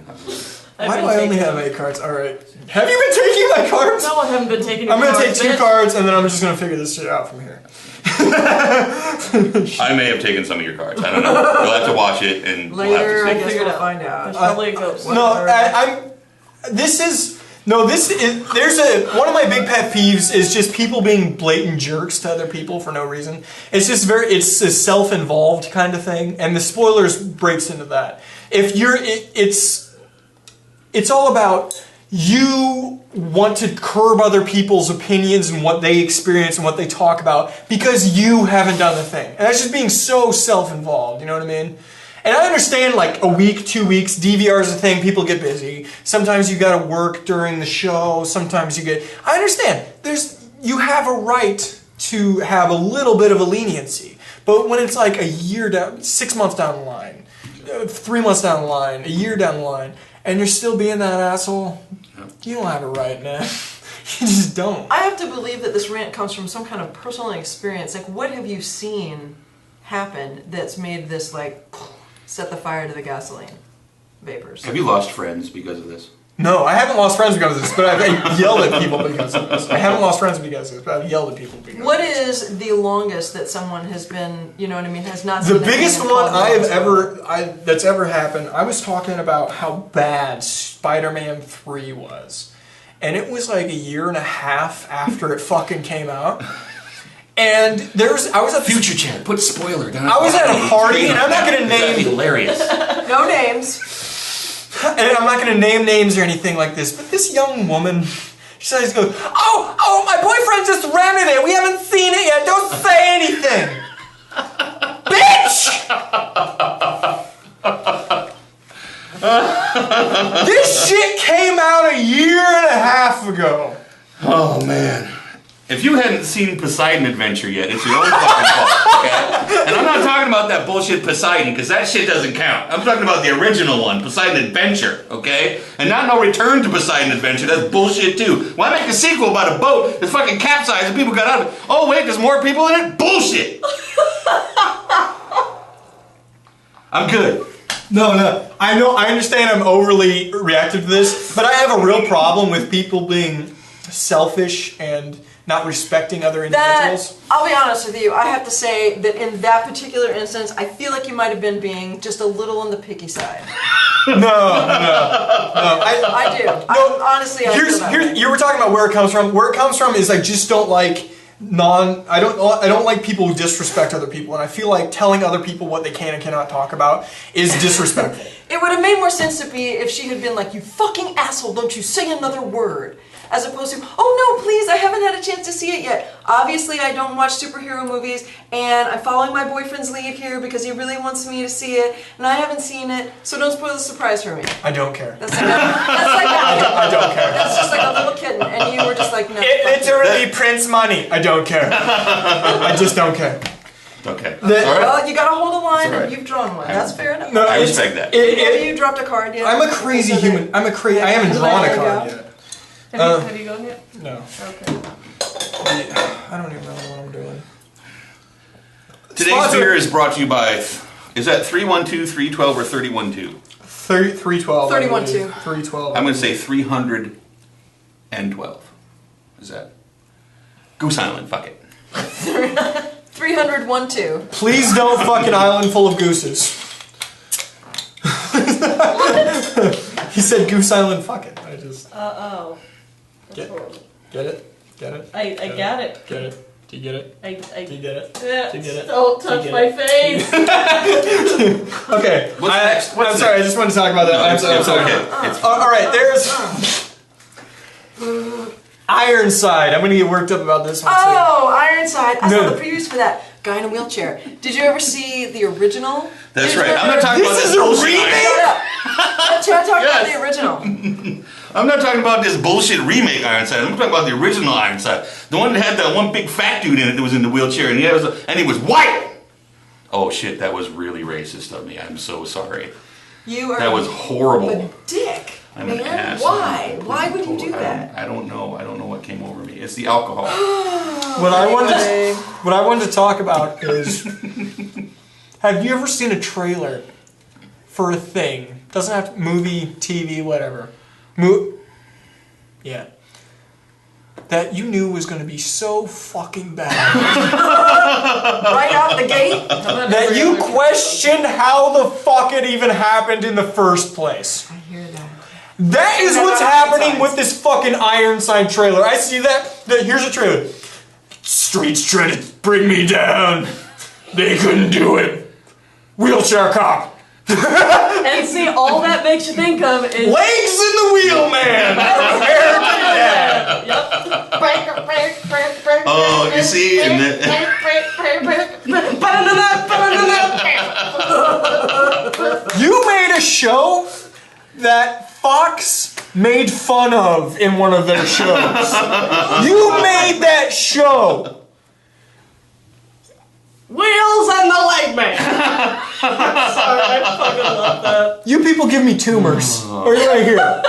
Why do I only have 8 cards? All right. Have you been taking my cards?
No, I haven't been taking.
I'm gonna take
cards,
2
bitch.
cards, and then I'm just gonna figure this shit out from here.
I may have taken some of your cards. I don't know. We'll have to watch it, and
Later, I
we'll have to
guess
see.
Figure it
we'll
out.
find out.
There's probably a ghost.
No, one of my big pet peeves is just people being blatant jerks to other people for no reason. It's just it's a self-involved kind of thing, and the spoilers breaks into that. If you're, it's all about you want to curb other people's opinions and what they experience and what they talk about because you haven't done the thing, and that's just being so self-involved. You know what I mean? And I understand, like, a week, 2 weeks, DVR is a thing, people get busy. Sometimes you gotta work during the show, sometimes I understand, you have a right to have a little bit of a leniency. But when it's like a year down, 6 months down the line, 3 months down the line, a year down the line, and you're still being that asshole, you don't have a right, man. You just don't.
I have to believe that this rant comes from some kind of personal experience. Like, what have you seen happen that's made this, like, set the fire to the gasoline vapors?
Have you lost friends because of this?
No, I haven't lost friends because of this, but I've yelled at people because of this. I haven't lost friends because of this, but I've yelled at people because of
What
this.
is the longest that someone has been, you know what I mean, has not
The
seen anything
biggest
and
one
called
that's ever happened, I was talking about how bad Spider-Man 3 was. And it was like a year and a half after it fucking came out. And I was at
Future chat, put spoiler down.
I was at a party, and I'm not gonna
That'd be
name
hilarious.
No names.
and I'm not gonna name names or anything like this, but this young woman, she says, goes, oh, my boyfriend just rented it. We haven't seen it yet. Don't say anything. Bitch! This shit came out a year and a half ago.
Oh man.
If you hadn't seen Poseidon Adventure yet, it's your own fucking fault, okay? And I'm not talking about that bullshit Poseidon, because that shit doesn't count. I'm talking about the original one, Poseidon Adventure, okay? And not no Return to Poseidon Adventure, that's bullshit too. Why make a sequel about a boat that's fucking capsized and people got out of it? Oh wait, there's more people in it? Bullshit! I'm good.
No. I know. I understand. I'm overly reactive to this, but I have a real problem with people being selfish and not respecting other individuals.
I'll be honest with you. I have to say that in that particular instance, I feel like you might have been being just a little on the picky side.
No.
I do. Honestly, I feel that way.
You were talking about where it comes from. Where it comes from is I just don't like I don't like people who disrespect other people, and I feel like telling other people what they can and cannot talk about is disrespectful.
It would have made more sense to be if she had been like, "You fucking asshole, don't you say another word." As opposed to, "Oh no, please, I haven't had a chance to see it yet. Obviously, I don't watch superhero movies, and I'm following my boyfriend's lead here because he really wants me to see it, and I haven't seen it, so don't spoil the surprise for me."
I don't care.
That's like that.
I don't care.
That's just like a little kitten, and you were just like, "No."
It's already Prince money. I don't care. I just don't care.
Okay.
The-
All right.
Well, you gotta hold a line,
That's all right.
and you've drawn one. That's fair enough.
No,
I
it's-
respect that.
Have you dropped a card yet?
I'm a crazy human. I haven't drawn a card yet.
Have you gone yet?
No.
Okay.
I don't even know what I'm doing.
Today's
Sponsor-
beer is brought to you by, is that 312, 312, or 312?
312.
31-2.
312.
I'm going to say 312. Is that? Goose Island, fuck it.
301-2.
Please don't fuck an island full of gooses. He said Goose Island, fuck it. I just...
Oh.
Get-
That's horrible.
Get it? Get it?
I got it.
Get it? Do you get it?
I
Do you get it?
yeah,
Do you get it?
don't
Do
touch
you
my
get
face.
Okay.
What's next?
I'm sorry, I just want to talk about that.
No,
I'm
it's
sorry.
okay. It's
Alright, there's... Ironside. I'm going to get worked up about this one too.
Oh, Ironside. I
No.
saw the previews for that. Guy in a wheelchair. Did you ever see the original?
That's
Did you
right. I'm not
ever-
talking about
This
this
is a
bullshit
remake?
Iron-
I'm talking about
Yes.
the original.
I'm not talking about this bullshit remake Ironside. I'm talking about the original Ironside. The one that had that one big fat dude in it that was in the wheelchair and he was white. Oh shit, that was really racist of me. I'm so sorry.
You are
That was horrible.
a dick.
I'm an
Man,
ass.
why? Why would you do that?
I don't know. I don't know what came over me. It's the alcohol.
What I
Anyway.
wanted to talk about is, have you ever seen a trailer for a thing? Doesn't have to, movie, TV, whatever. Yeah. That you knew was going to be so fucking bad
Right out the gate?
that you questioned how the fuck it even happened in the first place.
I hear that.
That is what's happening with this fucking Ironside trailer. I see that. Here's a trailer. Streets tried to bring me down. They couldn't do it. Wheelchair cop.
And see, all that makes you think of is
Legs in the wheel, man. Prepare to die.
Oh, you see, and
You made a show that Fox made fun of in one of their shows. You made that show.
Wheels and the Leg Man. Sorry, I fucking love that.
You people give me tumors. Or right here.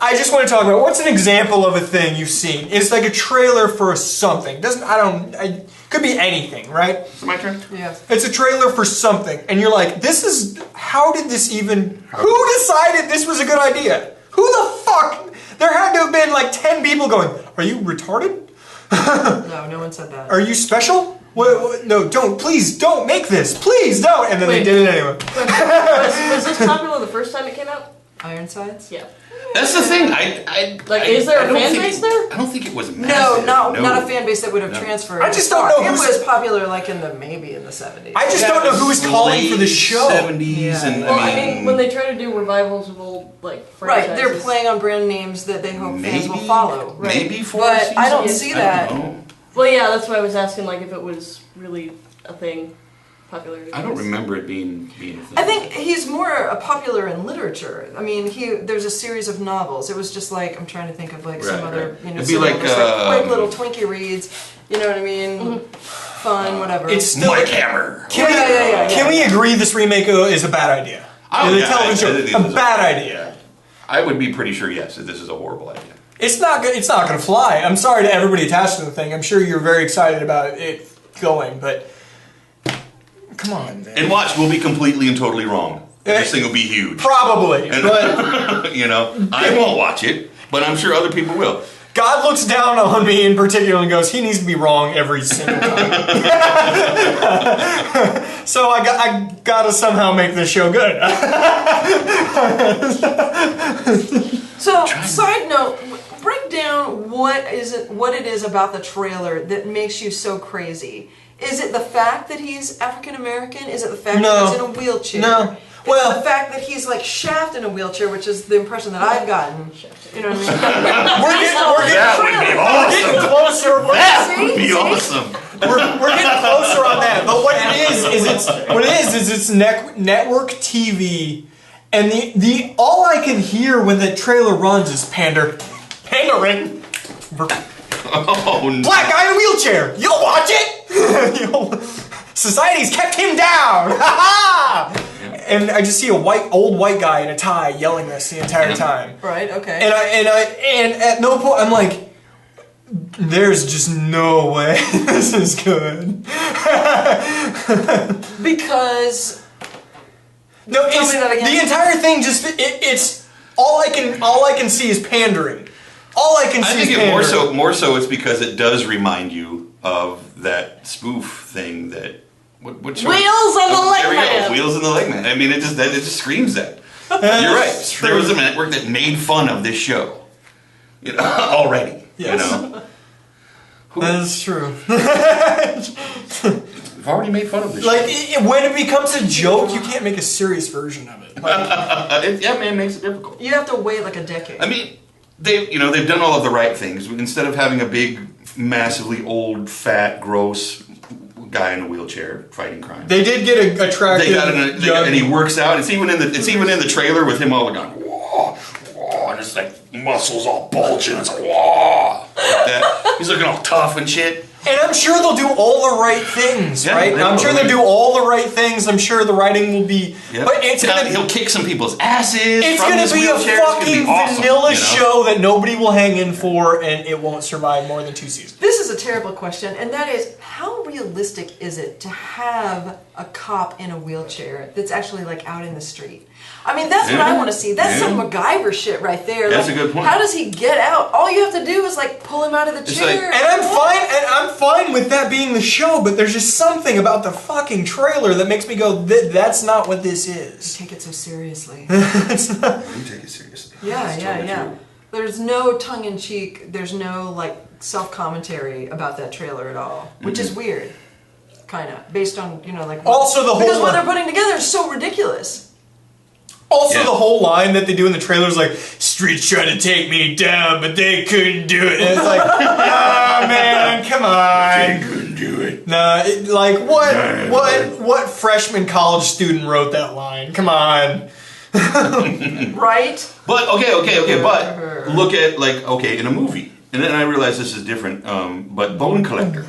I just want to talk about what's an example of a thing you've seen. It's like a trailer for something. Could be anything, right?
Is it my turn?
Yeah.
It's a trailer for something, and you're like, how did this even, who decided this was a good idea? Who the fuck? There had to have been like 10 people going, are you retarded?
No one said that.
Are you special? What? No, please don't make this. Please don't. And then they
Wait.
did it anyway.
Was this popular the first time it came out?
Ironsides?
Yeah.
That's the thing.
Is there a
don't
fan
think
base
it-
there?
I don't think it was
No,
massive.
not a fan base that would have transferred.
I just don't know
It
who's-
was popular like maybe in the 70s.
I just don't know who's calling for the show.
70s
Yeah.
and
Well, I mean, when they try to do revivals of old
Right,
franchises.
they're playing on brand names that they hope fans will follow.
Maybe four
But
seasons.
I don't see that.
I don't know.
Well, yeah, that's why I was asking, like, if it was really a thing. popularity.
I don't remember it being a thing.
I think he's more popular in literature. I mean, there's a series of novels. It was just like, I'm trying to think of like some
Right,
other,
right.
you know,
It'd be like,
quick little Twinkie reads. You know what I mean? Fun, whatever.
It's still.
Mike Hammer.
Can we agree this remake is a bad idea?
Oh,
the
yeah,
television
I think
show,
this
a
is
bad idea.
I would be pretty sure, yes, that this is a horrible idea.
It's not going to fly. I'm sorry to everybody attached to the thing. I'm sure you're very excited about it going, but come on, man.
And watch, we'll be completely and totally wrong. This thing will be huge.
Probably,
And,
but
you know, I won't watch it, but I'm sure other people will.
God looks down on me in particular and goes, he needs to be wrong every single time. So I gotta somehow make this show good.
So, side note, break down what it is about the trailer that makes you so crazy. Is it the fact that he's African American? Is it the fact that he's in a wheelchair?
No.
Well, the fact that he's like Shaft in a wheelchair, which is the impression that I've gotten. You know what I mean?
We're getting closer.
That would be awesome.
We're getting closer on that. But what it is it's network TV, and the all I can hear when the trailer runs is pandering.
Oh, no.
Black guy in a wheelchair. You'll watch it. Society's kept him down. And I just see a old white guy in a tie yelling this the entire time.
Right. Okay.
And at no point I'm like, there's just no way this is good.
Because
No,
Tell me that again.
the entire thing just it's all I can see is pandering. All I can see is pandering.
I think more so it's because it does remind you of that spoof thing that what show?
Wheels on the Leg
There we go.
Man.
Wheels on the Leg Man. I mean, it just screams that. You're right. There was a network that made fun of this show, you know, already.
Yes.
You know,
That is true.
we've already made fun of this.
Like
show.
when it becomes a joke, you can't make a serious version of it. Like,
It makes it difficult.
you have to wait like a decade.
I mean, they've done all of the right things. Instead of having a big, massively old, fat, gross guy in a wheelchair fighting crime,
they did get attractive.
and he works out. It's even in the trailer with him all going whoa, whoa, and it's like muscles all bulging. It's like whoa, like that. He's looking all tough and shit.
And I'm sure they'll do all the right things,
Yeah,
right?
they
I'm
will.
sure they'll do all the right things. I'm sure the writing will be.
Yep.
But it's gonna
he'll kick some people's asses.
It's
from
gonna
this
be a
wheelchair. It's gonna
fucking
be awesome,
vanilla
you know?
show that nobody will hang in for, and it won't survive more than 2 seasons.
This is a terrible question, and that is, how realistic is it to have a cop in a wheelchair that's actually like out in the street? I mean, that's what I want to see. That's some MacGyver shit right there.
That's
like,
a good point.
How does he get out? All you have to do is like pull him out of the
It's
chair.
like-
And I'm fine with that being the show, but there's just something about the fucking trailer that makes me go, that's not what this is.
Take it so seriously.
You take it seriously.
Yeah,
That's
yeah,
totally
yeah.
true.
There's no tongue in cheek. There's no like self-commentary about that trailer at all, which is weird, kind of based on like
Also, the whole
because what
one-
they're putting together is so ridiculous.
Also,
Yeah.
the whole line that they do in the trailer is like, "Streets tried to take me down, but they couldn't do it." And it's like, ah, man, come
I
on.
couldn't do it.
Nah, what freshman college student wrote that line? Come on.
Right?
But okay. But look at in a movie, and then I realize this is different. But Bone Collector,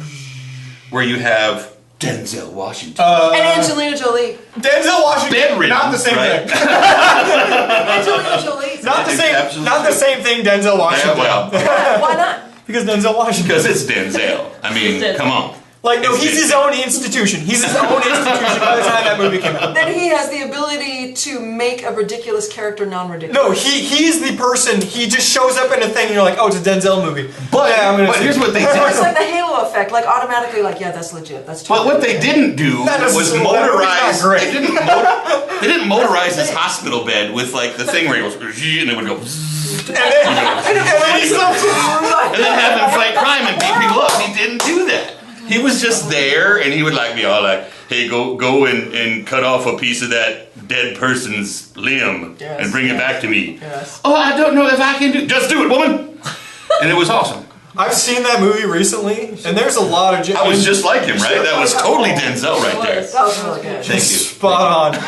where you have Denzel Washington.
And Angelina Jolie.
Denzel Washington,
Bedridden,
not the same
right?
thing.
Angelina Jolie.
Not the
It's
same.
absolutely
Not the
true.
same thing. Denzel Washington.
well,
Why not?
Because Denzel Washington.
because it's Denzel. I mean,
It's
come on.
Like, no, he's his own institution. He's his own institution by the time that movie came out.
Then he has the ability to make a ridiculous character non-ridiculous.
No, he's the person. He just shows up in a thing, and you're like, oh, it's a Denzel movie.
But,
yeah, I'm gonna
but
see
here's
it.
what they
It's
did.
like the halo effect, like automatically, like that's legit. That's true.
But what they didn't do
That is
was
so- that movie's
motorize.
not great.
They didn't motorize his hospital bed with like the thing where he goes and it would go,
And then he's
and then have him fight crime and beat people up. He didn't do that. He was just there, and he would be all like, "Hey, go and cut off a piece of that dead person's limb and bring it back to me."
Yes.
Oh, I don't know if I can do. Just do it, woman. And it was awesome.
I've seen that movie recently, and there's a lot of.
I was just like him, right? That was totally Denzel right there.
That was really good.
Thank you.
Spot on.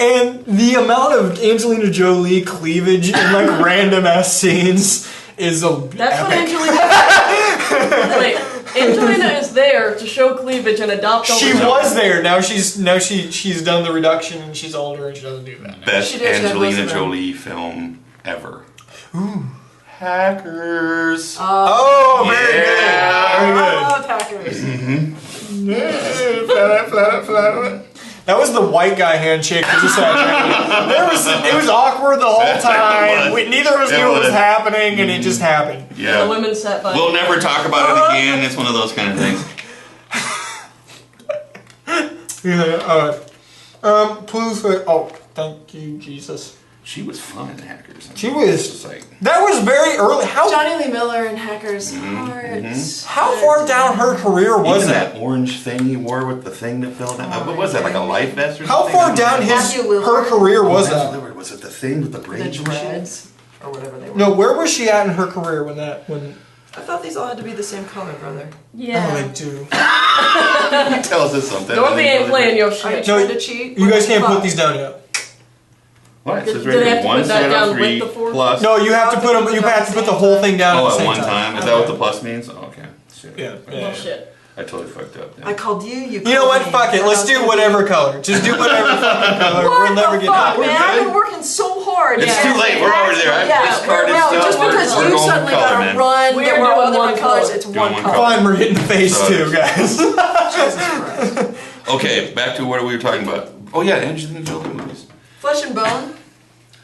And the amount of Angelina Jolie cleavage in like random ass scenes is a.
That's what
epic.
Angelina. Wait, Angelina is there to show cleavage and adopt.
She was there. Now she's done the reduction and she's older and she doesn't do that now.
Best
She did, she had most
Angelina
of them.
Jolie film ever. Ooh. Hackers.
Oh, very
Yeah.
good.
I love hackers.
That was the white guy handshake that just happened. It was awkward the whole time. Neither of us knew what was happening, and it just happened.
Yeah.
The women sat by.
We'll never talk about it again. It's one of those kind of things.
Please say, oh, thank you, Jesus.
She was fun in Hackers.
She was.
It's just like,
That was very early.
Johnny Lee Miller and Hackers Hearts.
How far down her career was
even
that?
that orange thing he wore with the thing that fell down. What was that? Like a life vest or
How
something?
far down
Matthew Lillard.
her career was
Matthew
that?
Lillard, was it the thing with the
The
braids and shit?
dreads. Or whatever they were.
No, where was she at in her career when?
I thought these all had to be the same color, brother.
Yeah.
Oh, they do.
Tells us something.
Dorothy ain't playing your
Are you
shit.
trying to cheat?
You guys can't put
Fuck.
these down yet.
What? It says
Do
right
they
here,
have to put that down with
173
the four?
plus.
No, you have to put them. You have to put the whole thing down at the
Oh,
same
at one time. Is that what the plus means? Oh, okay. Shit.
Yeah.
Oh shit.
I totally fucked up.
I called you. You
You know what?
called me.
Fuck it. Let's do whatever color. Just do whatever fucking color.
What
We'll never
the
get
fuck,
done.
man? I've been working so hard.
It's too late. We're already there. I've discarded stuff.
Just because
We're
you
going
suddenly
color,
got a
man.
run
We're
that we're all
doing
different
one
colors,
color.
it's
Doing
one
one
color.
Fine, we're hitting face
So-
too, guys.
Jesus Christ.
Okay, back to what we were talking about. Oh yeah, Angelina Jolie movies.
Flesh and Bone.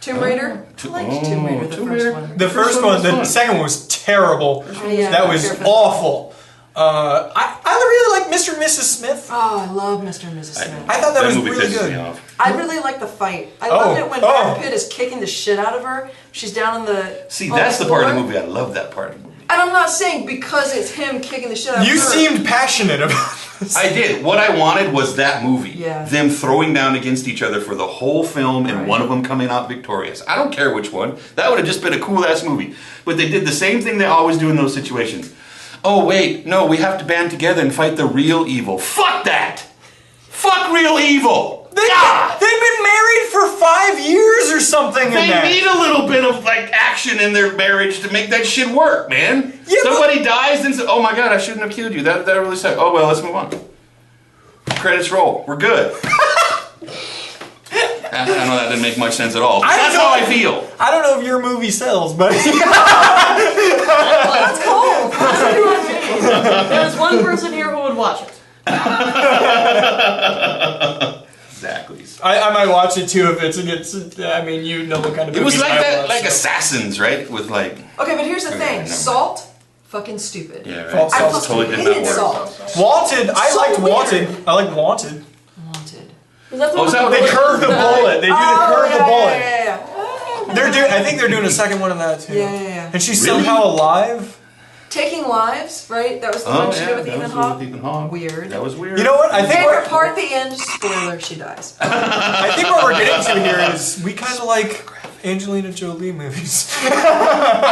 Tomb Raider. I liked Tomb Raider, the
Tomb
first
Raider.
one.
The first one, the second one was terrible.
Yeah,
That
I
was
don't care for that.
awful. I really like Mr. and Mrs. Smith.
Oh, I love Mr. and Mrs. Smith.
I thought that was
movie
really
pisses me
good.
off.
I really like the fight. I loved it when
oh.
Brad Pitt is kicking the shit out of her. She's down in the.
See,
on
that's the part of the
floor.
movie I love. That part of the movie.
And I'm not saying because it's him kicking the shit out of her.
You seemed passionate about this.
I did. What I wanted was that movie.
Yeah.
Them throwing down against each other for the whole film and
Right.
one of them coming out victorious. I don't care which one. That would have just been a cool ass movie. But they did the same thing they always do in those situations. Oh wait, no, we have to band together and fight the real evil. Fuck that! Fuck real evil! God!
They've been married for 5 years or something in
They
that.
need a little bit of like action in their marriage to make that shit work, man.
Yeah,
Somebody dies and says, "Oh my god, I shouldn't have killed you." That really sucked. Oh well, let's move on. Credits roll. We're good. I know that didn't make much sense at all. But that's how I feel.
I don't know if your movie sells, but
That's cool.
There's one person here who would watch it.
Exactly.
I might watch it too if it's against. I mean, you know what kind of.
It was
movies
like
I
that,
watch,
like
so.
Assassins, right? With like,
Okay, but here's the
Okay,
thing.
never mind.
Salt, fucking stupid.
yeah,
False
right.
I
Salt
fucking
totally did not
hated
work.
salt.
Wanted. I
So
liked
weird.
Wanted. I like Wanted.
Wanted.
Is that the
Oh,
one
is that
with
what
They
they
curve the bullet. They do the curve the bullet.
Yeah.
They're doing. I think they're doing a second one of that too.
Yeah.
And she's
Really?
somehow alive.
Taking Lives, right? That was the
Oh
one she
yeah,
did with
that
Ethan
was
Hawke.
with Ethan Hawke.
Weird.
That was weird.
You know what? I think
Favorite
what,
part at the end, spoiler, she dies.
I think what we're getting to here is we kind of like Angelina Jolie movies.
I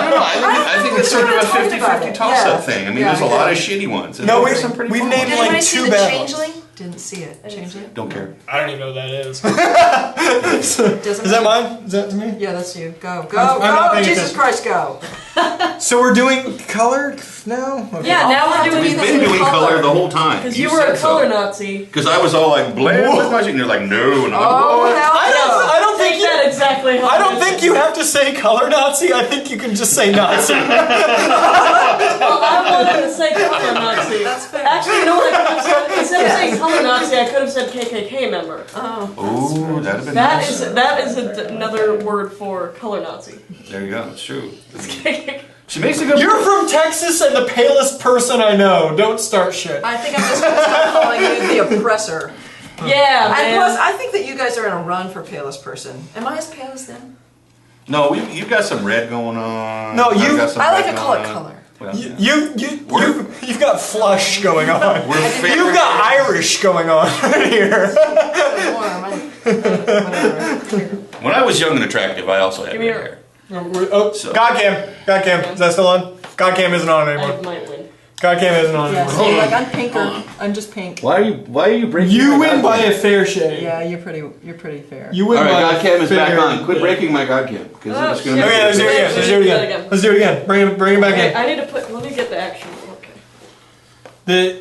don't know. I think it's sort of a
We've been talking about
50-50
it.
toss-up
Yeah.
thing. I mean,
Yeah,
there's a
I
lot
get
of
it.
shitty ones. And
No,
there's
we-
some pretty
we've
fun
named
Did
ones.
like
anybody see
two
The
bad
Changeling? Didn't see it. Changeling?
Don't care.
I don't even know what that is.
Doesn't
Is that mine? Is that to me?
Yeah, that's you. Go, go,
I'm not
go!
paying
Jesus
attention.
Christ, go!
So we're doing color now? Okay.
Yeah, now we're doing
We've
this
been
in
doing color
color.
the whole time.
Because you were a color Nazi.
Because I was all like, Blair, what's my shit? And you're like, no. And I'm like,
Oh,
what?
hell
I don't
Take
think you.
that exactly how
I don't
it
think
is.
you have to say color Nazi. I think you can just say Nazi.
Well, I wanted to say color Nazi.
That's fair.
Actually, you know what I could have said? Instead of saying color Nazi, I could have said KKK member.
Ooh, that'd have been
That
nice.
is another word for color Nazi.
There you go. It's true. She makes a good
You're from Texas and the palest person I know. Don't start shit.
I think I'm just going to start calling you the oppressor.
Yeah,
And
man.
plus, I think that you guys are in a run for palest person. Am I as pale as them?
No, you've got some red going on.
No,
I've
you-
got some
I like
red
to call
going
it
on.
color.
Well, yeah.
You've got flush going on.
We're
You've got Irish going on right here.
Warm. Whatever.
When I was young and attractive, I also had
Give me
red
your-
hair.
Oh,
So-
Godcam. Is that still on? Godcam isn't on
I
anymore.
might win.
Godcam isn't on
Yeah,
anymore.
see, like I'm pinker. I'm just pink.
Why are you breaking?
You
my
win by
Godcam?
a fair shade.
Yeah, you're pretty fair.
You win
All right,
by a
Godcam is back
fair
on. Quit
bit.
breaking my Godcam because
Oh,
it's going
shit.
to.
Okay, let's do it again. Let's do it again. Let's do it again. Bring it back
Okay,
in.
I need to put. Let me get the action. Okay.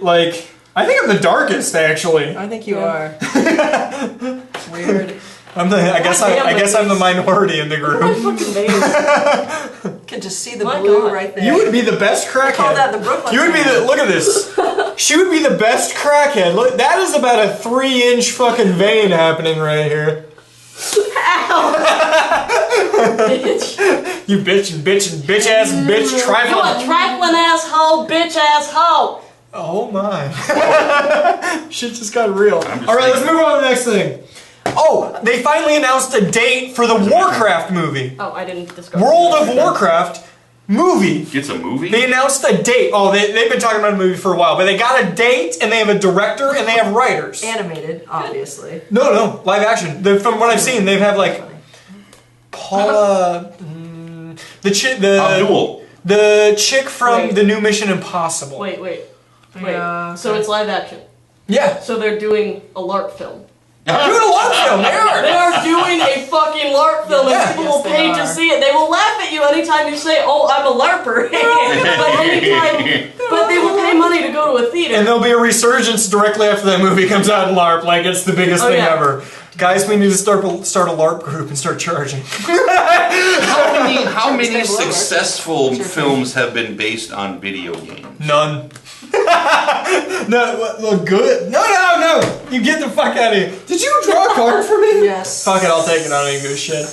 I think I'm the darkest actually.
I think you are. Weird.
I guess I'm the minority in the
My
group.
fucking veins.
Can just see the
My
blue
God.
right there.
You would be the best crackhead.
call that the Brooklyn
You would be
tan.
look at this. She would be the best crackhead. Look, that is about a 3-inch fucking vein happening right here.
Bitch.
You bitch ass bitch
You a
trifling.
trifling asshole, bitch asshole.
Oh my. Shit just got real.
just
Alright, let's
thinking.
move on to the next thing. Oh, they finally announced a date for the Warcraft movie.
Oh, I didn't discover.
World of Warcraft movie.
It's a movie?
They announced a date. Oh, they've been talking about a movie for a while, but they got a date and they have a director and they have writers.
Animated, obviously.
No, live action. From what I've seen, they've have like Paula,
Abdul.
the chick from
Wait.
the new Mission Impossible.
Wait.
Yeah,
So it's live action.
Yeah,
So they're doing a LARP film.
doing a lot of film. They
They
are.
are doing a fucking LARP film,
Yeah.
and people
Yes,
will
they
pay
are.
to see it. They will laugh at you anytime you say, "Oh, I'm a LARPer," but they will pay money to go to a theater.
And there'll be a resurgence directly after that movie comes out in LARP. Like it's the biggest
Oh,
thing
yeah.
ever. Guys, we need to start a LARP group and start charging.
How many
Stable over.
successful films have been based on video games?
None. No, look good. No. You get the fuck out of here. Did you draw a card for me?
Yes.
Fuck it, I'll take it. I don't even give a shit.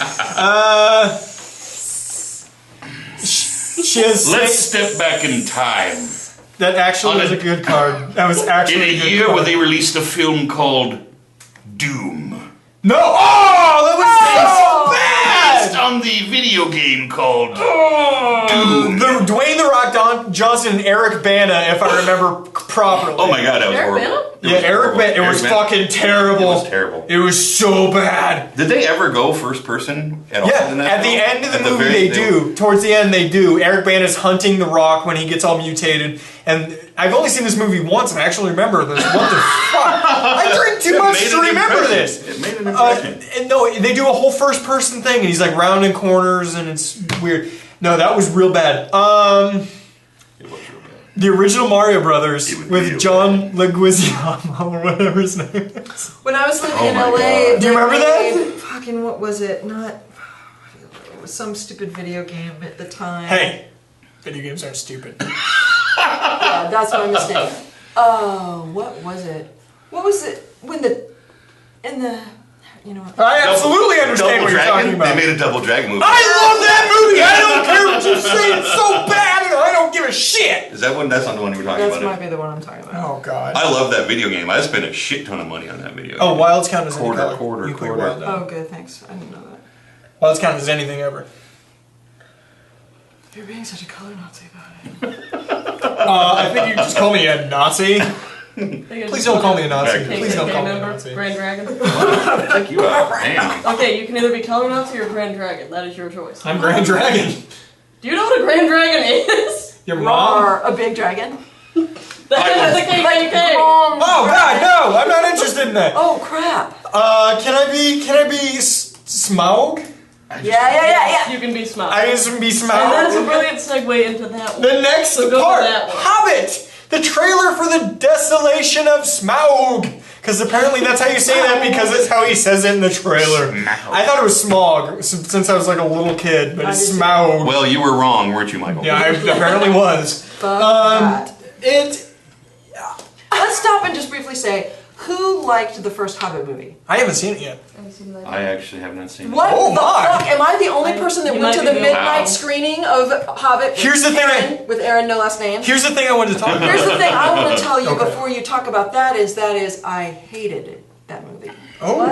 She has.
Let's step back in time.
That actually
On
was
a-
a good card. That was
In
actually
a
a good
year
card.
where they released a film called Doom.
No! Oh, that was so bad!
Based on the video game called Doom.
The Dwayne the Rock Johnson and Eric Bana, if I remember properly.
Oh my god, that was
Eric
horrible.
Bana?
It
Yeah,
was
Eric
horrible.
Bana. It was
Bana.
fucking terrible.
It was terrible.
It was so bad.
Did they ever go first person at all?
Yeah,
in that
at the
film?
end of the
At
movie
very-
they do. Towards the end they do. Eric Bana's hunting the Rock when he gets all mutated. And I've only seen this movie once and I actually remember this. What the fuck? I drink too
It
much
made
to
an
remember
impression.
this.
It made an impression.
And no, they do a whole first person thing and he's like rounding corners and it's weird. No, that was real bad.
It was real bad.
The original Mario Brothers
It was
with
real
John Leguizamo or whatever his name is.
When I was living
Oh
in
my
LA,
God.
Do you remember that?
that? Fucking what was it? Not. It was some stupid video game at the time.
Hey, video games aren't stupid.
Yeah, that's my mistake. Oh, what was it? What was it when you know what?
I absolutely understand what you're talking about.
They made a Double Dragon movie.
I love that movie! I don't care what you say, it's so bad and I don't give a shit!
Is that one? That's not the one you were talking
That
about.
might be the one I'm talking about.
Oh god.
I love that video game. I spent a shit ton of money on that video.
Oh,
game.
Wilds count as any
Quarter,
color.
quarter,
You play
quarter.
Wild now.
Oh, good, thanks. I didn't know that.
Wilds count as anything ever.
You're being such a color Nazi about it.
I think you just call me a Nazi. Please don't call me a Nazi.
Okay,
Please don't call me a
member,
Nazi.
Grand Dragon.
Check you out. Damn.
Okay, you can either be color Nazi or Grand Dragon. That is your choice.
I'm Grand Dragon.
Do you know what a Grand Dragon is?
Your mom?
Roar, a big dragon.
That's the KKK.
Oh god, no! I'm not interested in that.
Oh crap.
Can I be Smaug?
Yeah.
You can be smart.
I can be
And that's a
Smaug.
brilliant segue into that one.
The next
So go
part,
for that one.
Hobbit! The trailer for the Desolation of Smaug! Because apparently that's how you say that because that's how he says it in the trailer.
Smaug.
I thought it was Smog since I was like a little kid, but it's
did too.
Smaug.
Well, you were wrong, weren't you, Michael?
Yeah, I apparently was.
Fuck that.
It.
Let's stop and just briefly say, who liked the first Hobbit movie?
I haven't seen it yet.
I actually have not seen
What
Oh
the
my.
fuck? Am I the only person that
You
went
might
to the
be the
midnight
only-
screening of Hobbit with
Here's the thing
Aaron, with Aaron, no last name?
Here's the thing I wanted to talk about.
Here's the thing I want to tell you
Okay.
before you talk about that is I hated it, that movie.
Oh.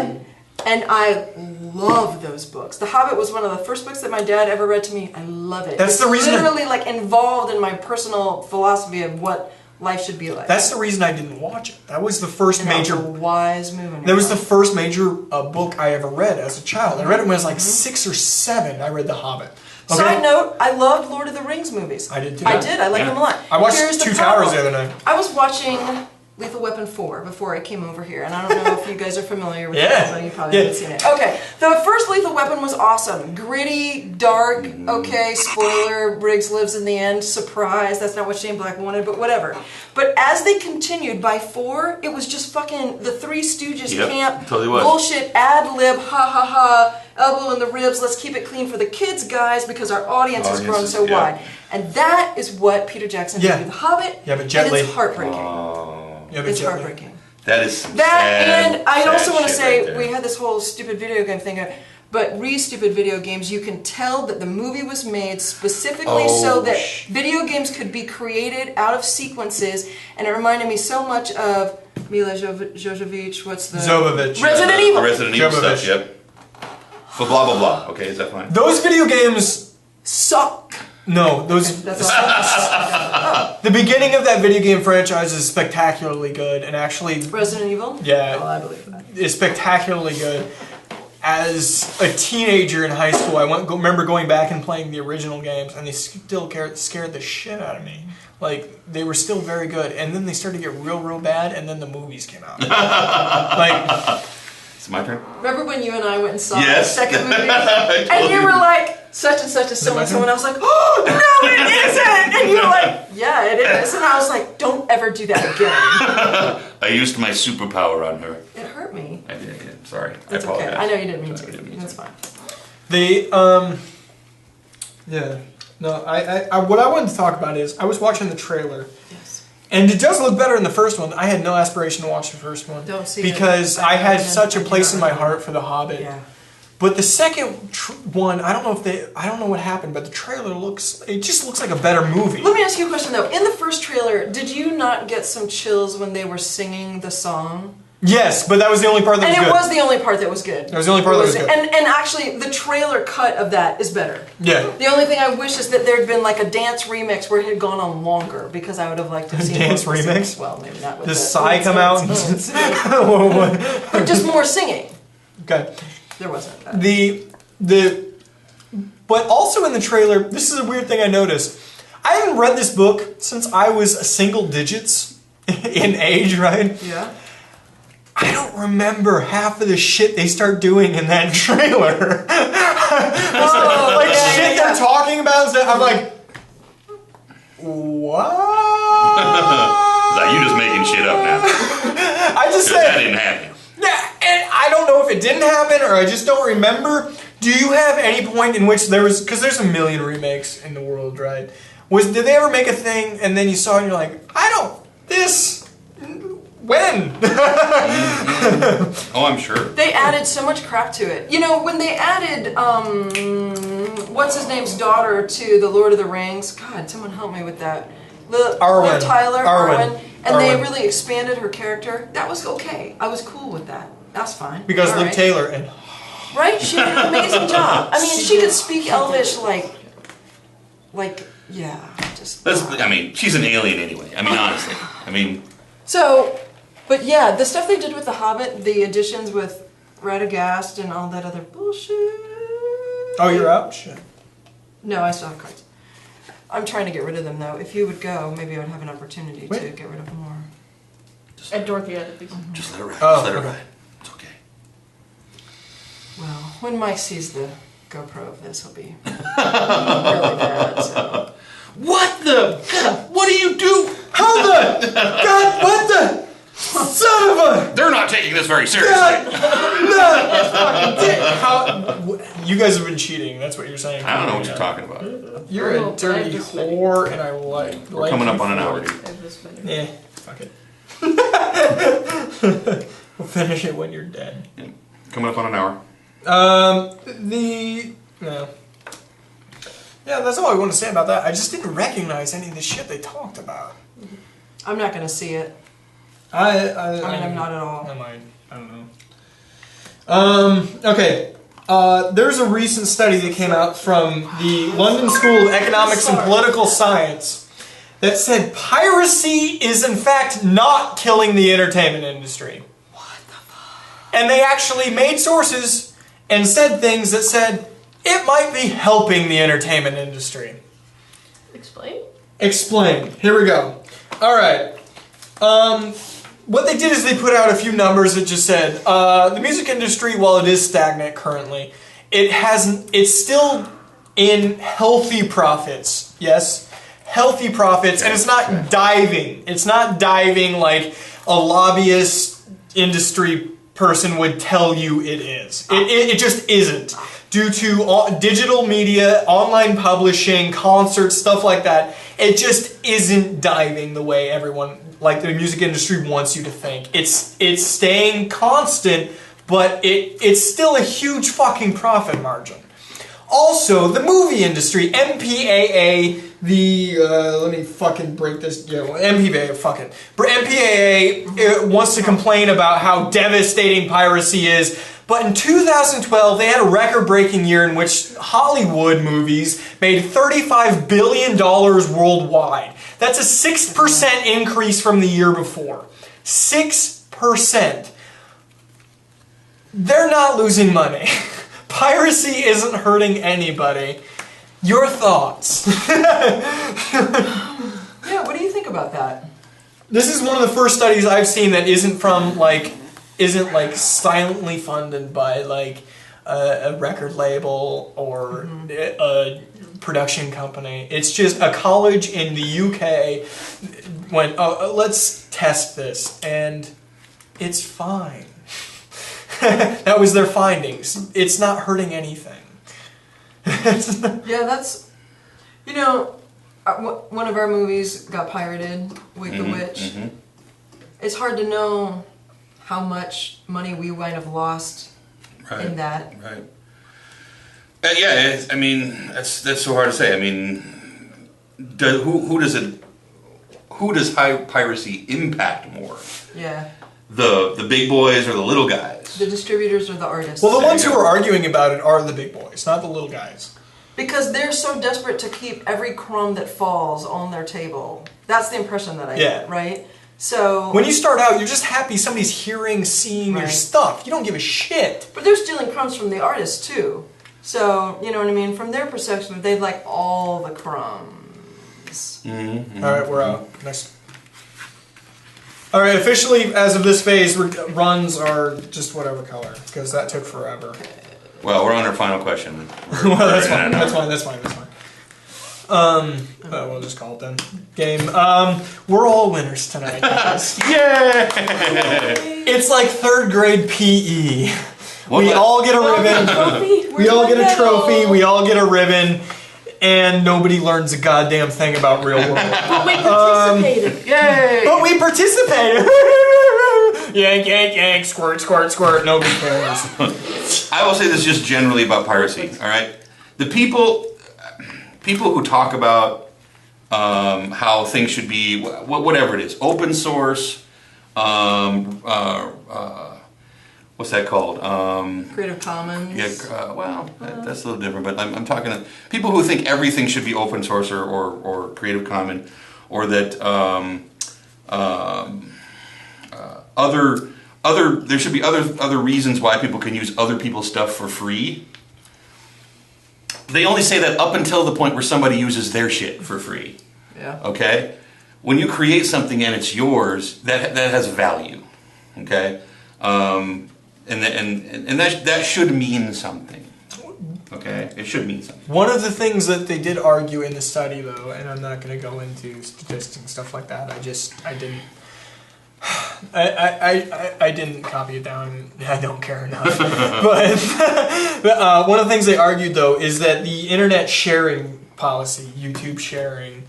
And I love those books. The Hobbit was one of the first books that my dad ever read to me. I love it.
That's
It's
the reason I-
literally like involved in my personal philosophy of what life should be like.
That's the reason I didn't watch it. That was the first
And that was
major.
a wise move on your
That was the
part.
first major book I ever read as a child. I read it when I was like 6 or 7. I read The Hobbit. Okay?
Side note, I loved Lord of the Rings movies.
I did too.
I did. I liked
Yeah.
them a lot.
I watched
Here's the
Two Towers the
problem.
other night.
I was watching Lethal Weapon 4 before I came over here, and I don't know if you guys are familiar with
Yeah.
it, but you probably
Yeah.
haven't seen it. Okay, the first Lethal Weapon was awesome. Gritty, dark, okay, spoiler, Briggs lives in the end, surprise, that's not what Shane Black wanted, but whatever. But as they continued, by 4, it was just fucking the Three Stooges
Yep,
camp,
totally was.
bullshit, ad-lib, ha, elbow in the ribs, let's keep it clean for the kids, guys, because our audience has grown so
yeah.
wide. And that is what Peter Jackson did
Yeah.
with The Hobbit,
Yeah, but Jet
and
Li.
it's heartbreaking.
Yeah, but
It's
Jet Li.
heartbreaking.
That is some
That
sad,
and I
sad
also want to
shit
say
right there.
we had this whole stupid video game thing, but stupid video games, you can tell that the movie was made specifically so that video games could be created out of sequences, and it reminded me so much of Mila Jovovich. What's the
Jovovich.
Resident Evil.
Resident Evil
Jovovich.
stuff, yep. But blah, blah, blah. Okay, is that fine?
Those video games.
Suck.
No, those.
That's all.
The beginning of that video game franchise is spectacularly good, and actually
Resident Evil.
Yeah.
Oh, I believe that.
is spectacularly good. As a teenager in high school, I remember going back and playing the original games, and they still scared the shit out of me. Like, they were still very good, and then they started to get real bad, and then the movies came out. Like,
It's my turn?
Remember when you and I went and saw
Yes.
the second movie?
I
And
told
you were like, such and such is so and so, and I was like, oh, no, it isn't! And you were like, yeah, it is. And I was like, don't ever do that again.
I used my superpower on her.
It hurt me.
I did, yeah. Sorry.
That's
I
okay.
apologize.
I know you didn't mean
Sorry, I didn't
to.
mean
That's fine.
yeah. No, I what I wanted to talk about is, I was watching the trailer,
Yes.
and it does look better than the first one. I had no aspiration to watch the first one.
Don't see it.
because I had such a
I
place in my
cannot
heart for The Hobbit.
Yeah.
But the second one, I don't know what happened, but the trailer just looks like a better movie.
Let me ask you a question though. In the first trailer, did you not get some chills when they were singing the song?
Yes, but that was the only part that was
And
good.
it was the only part that was good.
That was the only part that was good.
And actually, the trailer cut of that is better.
Yeah.
The only thing I wish is that there had been like a dance remix where it had gone on longer, because I would have liked to have seen
dance
more
remix?
singing. Well, maybe not with
Does
the
Psy come out?
But just more singing.
Okay.
There wasn't that.
But also in the trailer, this is a weird thing I noticed. I haven't read this book since I was single digits in age, right?
Yeah.
I don't remember half of the shit they start doing in that trailer. Like
yeah,
shit
yeah.
they're talking about. I'm like, what?
Like, you just making shit up now.
I just
That
said,
didn't happen.
yeah, and I don't know if it didn't happen or I just don't remember. Do you have any point in which there was, because there's a million remakes in the world, right? Did they ever make a thing and then you saw it and you're like, when?
Oh, I'm sure.
They added so much crap to it. You know, when they added, what's his name's daughter to the Lord of the Rings? God, someone help me with that.
Arwen.
Liv Tyler,
Arwen.
and they
Arwen.
really expanded her character. That was okay. I was cool with that. That's fine.
Because
All
Liv
right.
Taylor and
Right? She did an amazing job. I mean, she could speak Elvish yeah, just.
She's an alien anyway. I mean, honestly. I mean,
So, but yeah, the stuff they did with The Hobbit, the additions with Radagast and all that other bullshit.
oh, you're out? Shit.
No, I still have cards. I'm trying to get rid of them though. If you would go, maybe I would have an opportunity to
Wait.
get rid of more.
And Dorothy had it.
just let it ride.
Oh,
Just let it
okay.
ride. It's okay.
Well, when Mike sees the GoPro of this, he'll be really bad. So.
What the? God, what do you do?
How the? God, what the? Son of a...
They're not taking this very seriously.
You guys have been cheating, that's what you're saying.
I don't know what you're talking about.
You're
Oh,
a
but
dirty
I just met you.
whore, and I like.
We're coming up on an hour, dude.
Yeah, fuck it. We'll finish it when you're dead.
Yeah. Coming up on an hour.
No. Yeah, that's all I want to say about that. I just didn't recognize any of the shit they talked about.
I'm not going to see it.
I
mean, I'm not at all.
I might. I don't know. Okay. There's a recent study that came out from the London School of Economics and Political Science that said piracy is in fact not killing the entertainment industry.
What the fuck?
And they actually made sources and said things that said it might be helping the entertainment industry.
Explain.
Explain. Here we go. Alright. What they did is they put out a few numbers that just said, the music industry, while it is stagnant currently, it's still in healthy profits. Yes? Healthy profits, and it's not diving. It's not diving like a lobbyist industry person would tell you it is. It just isn't. Due to digital media, online publishing, concerts, stuff like that, it just isn't diving the way everyone, like the music industry, wants you to think. It's staying constant, but it's still a huge fucking profit margin. Also, the movie industry, MPAA, let me fucking break this, MPAA, fuck it. MPAA wants to complain about how devastating piracy is, but in 2012, they had a record-breaking year in which Hollywood movies made $35 billion worldwide. That's a 6% increase from the year before. 6%. They're not losing money. Piracy isn't hurting anybody. Your thoughts?
Yeah, what do you think about that?
This is one of the first studies I've seen that isn't silently funded by like a record label or a production company. It's just a college in the UK went, oh, let's test this, and it's fine. That was their findings. It's not hurting anything.
Yeah, that's, one of our movies got pirated, Wig the Witch. It's hard to know how much money we might have lost in that.
Right. Yeah, I mean, that's so hard to say. I mean, who does high piracy impact more?
Yeah.
The big boys or the little guys?
The distributors or the artists.
Well, the ones who are arguing about it are the big boys, not the little guys.
Because they're so desperate to keep every crumb that falls on their table. That's the impression that I get, right? So
when you start out, you're just happy somebody's hearing, seeing your stuff. You don't give a shit.
But they're stealing crumbs from the artists too. So, you know what I mean? From their perspective, they'd like all the crumbs.
Alright, we're out. Next. Alright, officially, as of this phase, runs are just whatever color, because that took forever.
Well, we're on our final question.
Well, that's fine. That's fine. We'll just call it then. Game. We're all winners tonight, guys.
Yay!
It's like 3rd grade PE. We all get a ribbon. We all get a trophy. We all get a ribbon. And nobody learns a goddamn thing about real world.
But we participated.
Yay! But we participated. Yank, yank, yank, squirt, squirt, squirt. Nobody cares.
I will say this just generally about piracy. All right, the people who talk about how things should be, whatever it is, open source. What's that called?
Creative Commons.
Yeah, that's a little different. But I'm talking to people who think everything should be open source or Creative Commons, or that there should be other reasons why people can use other people's stuff for free. They only say that up until the point where somebody uses their shit for free.
Yeah.
Okay? When you create something and it's yours, that has value. Okay? And that should mean something. Okay? It should mean something.
One of the things that they did argue in the study, though, and I'm not going to go into statistics and stuff like that, I didn't copy it down. I don't care enough. but one of the things they argued, though, is that the internet sharing policy, YouTube sharing,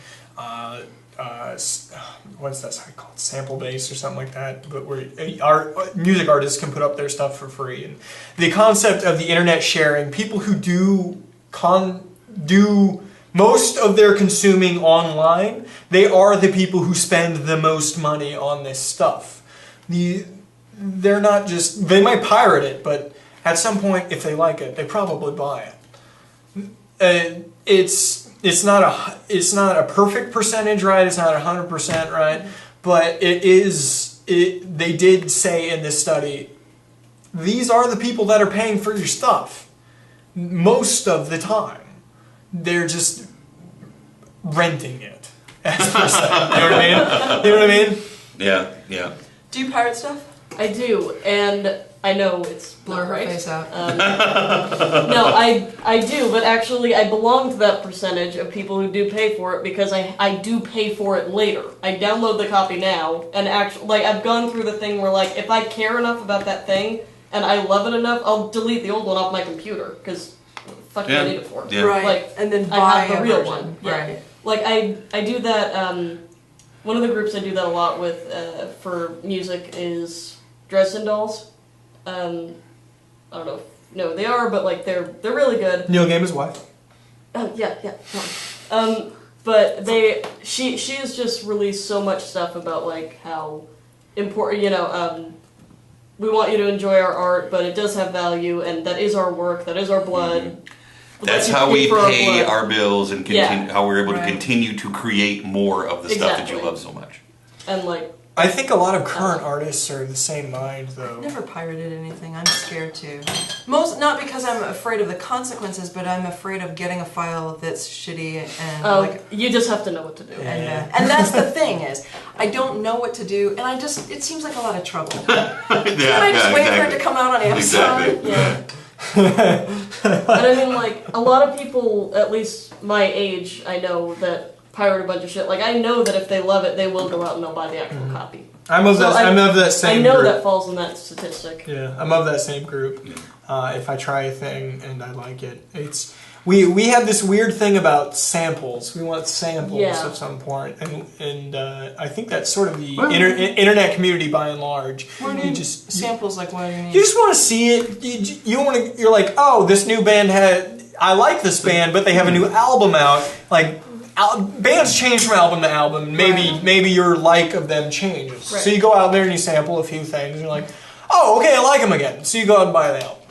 what's that site called? Sample Base or something like that, but where music artists can put up their stuff for free. And the concept of the internet sharing, people who do most of their consuming online, they are the people who spend the most money on this stuff. They're not just, they might pirate it, but at some point, if they like it, they probably buy it. It's it's not a perfect percentage right. It's not 100% right, but it is. They did say in this study, these are the people that are paying for your stuff. Most of the time, they're just renting it. As per se. You know what I mean? You know what I mean?
Yeah, yeah.
Do you pirate stuff?
I do, and I know it's
Blur
not
her
right.
face out.
No, I do, but actually I belong to that percentage of people who do pay for it because I do pay for it later. I download the copy now, and actually, like, I've gone through the thing where, like, if I care enough about that thing, and I love it enough, I'll delete the old one off my computer, because fuck do I need it for?
Yeah.
Right,
Like,
and then
I
buy
have the
a
real
version.
one. Yeah.
Right.
Like, I do that, one of the groups I do that a lot with, for music is Dresden Dolls. I don't know if you know who they are, but, like, they're really good.
Neil Gaiman's wife.
Oh, yeah. But she has just released so much stuff about, like, how important, we want you to enjoy our art, but it does have value, and that is our work, that is our blood.
Mm-hmm. That's how we pay our bills and continue, how we're able to
Right.
continue to create more of the stuff that you
Exactly.
love so much.
And, like,
I think a lot of current artists are the same mind, though.
Never pirated anything. I'm scared to. Not because I'm afraid of the consequences, but I'm afraid of getting a file that's shitty and
you just have to know what to do.
and that's the thing is, I don't know what to do, and it seems like a lot of trouble. Can I just wait for it to come out on Amazon?
Exactly.
Yeah. But I mean, like, a lot of people, at least my age, I know that pirate a bunch of shit. Like, I know that if they love it, they will go out and they'll buy the actual copy.
I'm of that same
I know
group.
that falls in that statistic.
Yeah, I'm of that same group. If I try a thing and I like it, we have this weird thing about samples. We want samples at some point, and I think that's sort of the internet community by and large.
Samples like what do you mean?
You just want to see it. You're like, oh, this new band I like this band, but they have a new album out. Like, bands change from album to album. Maybe your like of them changes.
Right.
So you go out there and you sample a few things, and you're like, oh, okay, I like them again. So you go out and buy the album.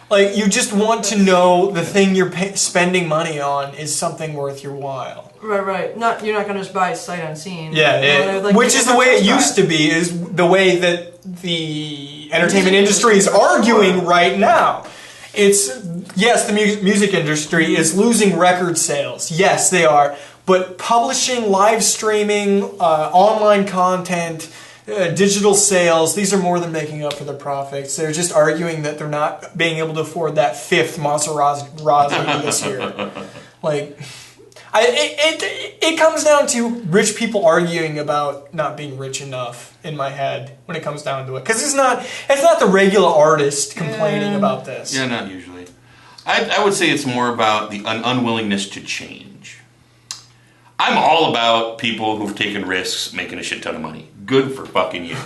Like, you just want to know the thing you're spending money on is something worth your while.
Right. You're not gonna just buy it sight unseen.
Yeah,
Like,
which is the way it used to be, is the way that the entertainment industry is arguing right now. Yes, the music industry is losing record sales. Yes, they are. But publishing, live streaming, online content, digital sales, these are more than making up for the profits. They're just arguing that they're not being able to afford that fifth Maserati this year. Like, it comes down to rich people arguing about not being rich enough in my head when it comes down to it. Because it's not the regular artist complaining about this.
Yeah, not usually. I would say it's more about the unwillingness to change. I'm all about people who've taken risks making a shit ton of money. Good for fucking you.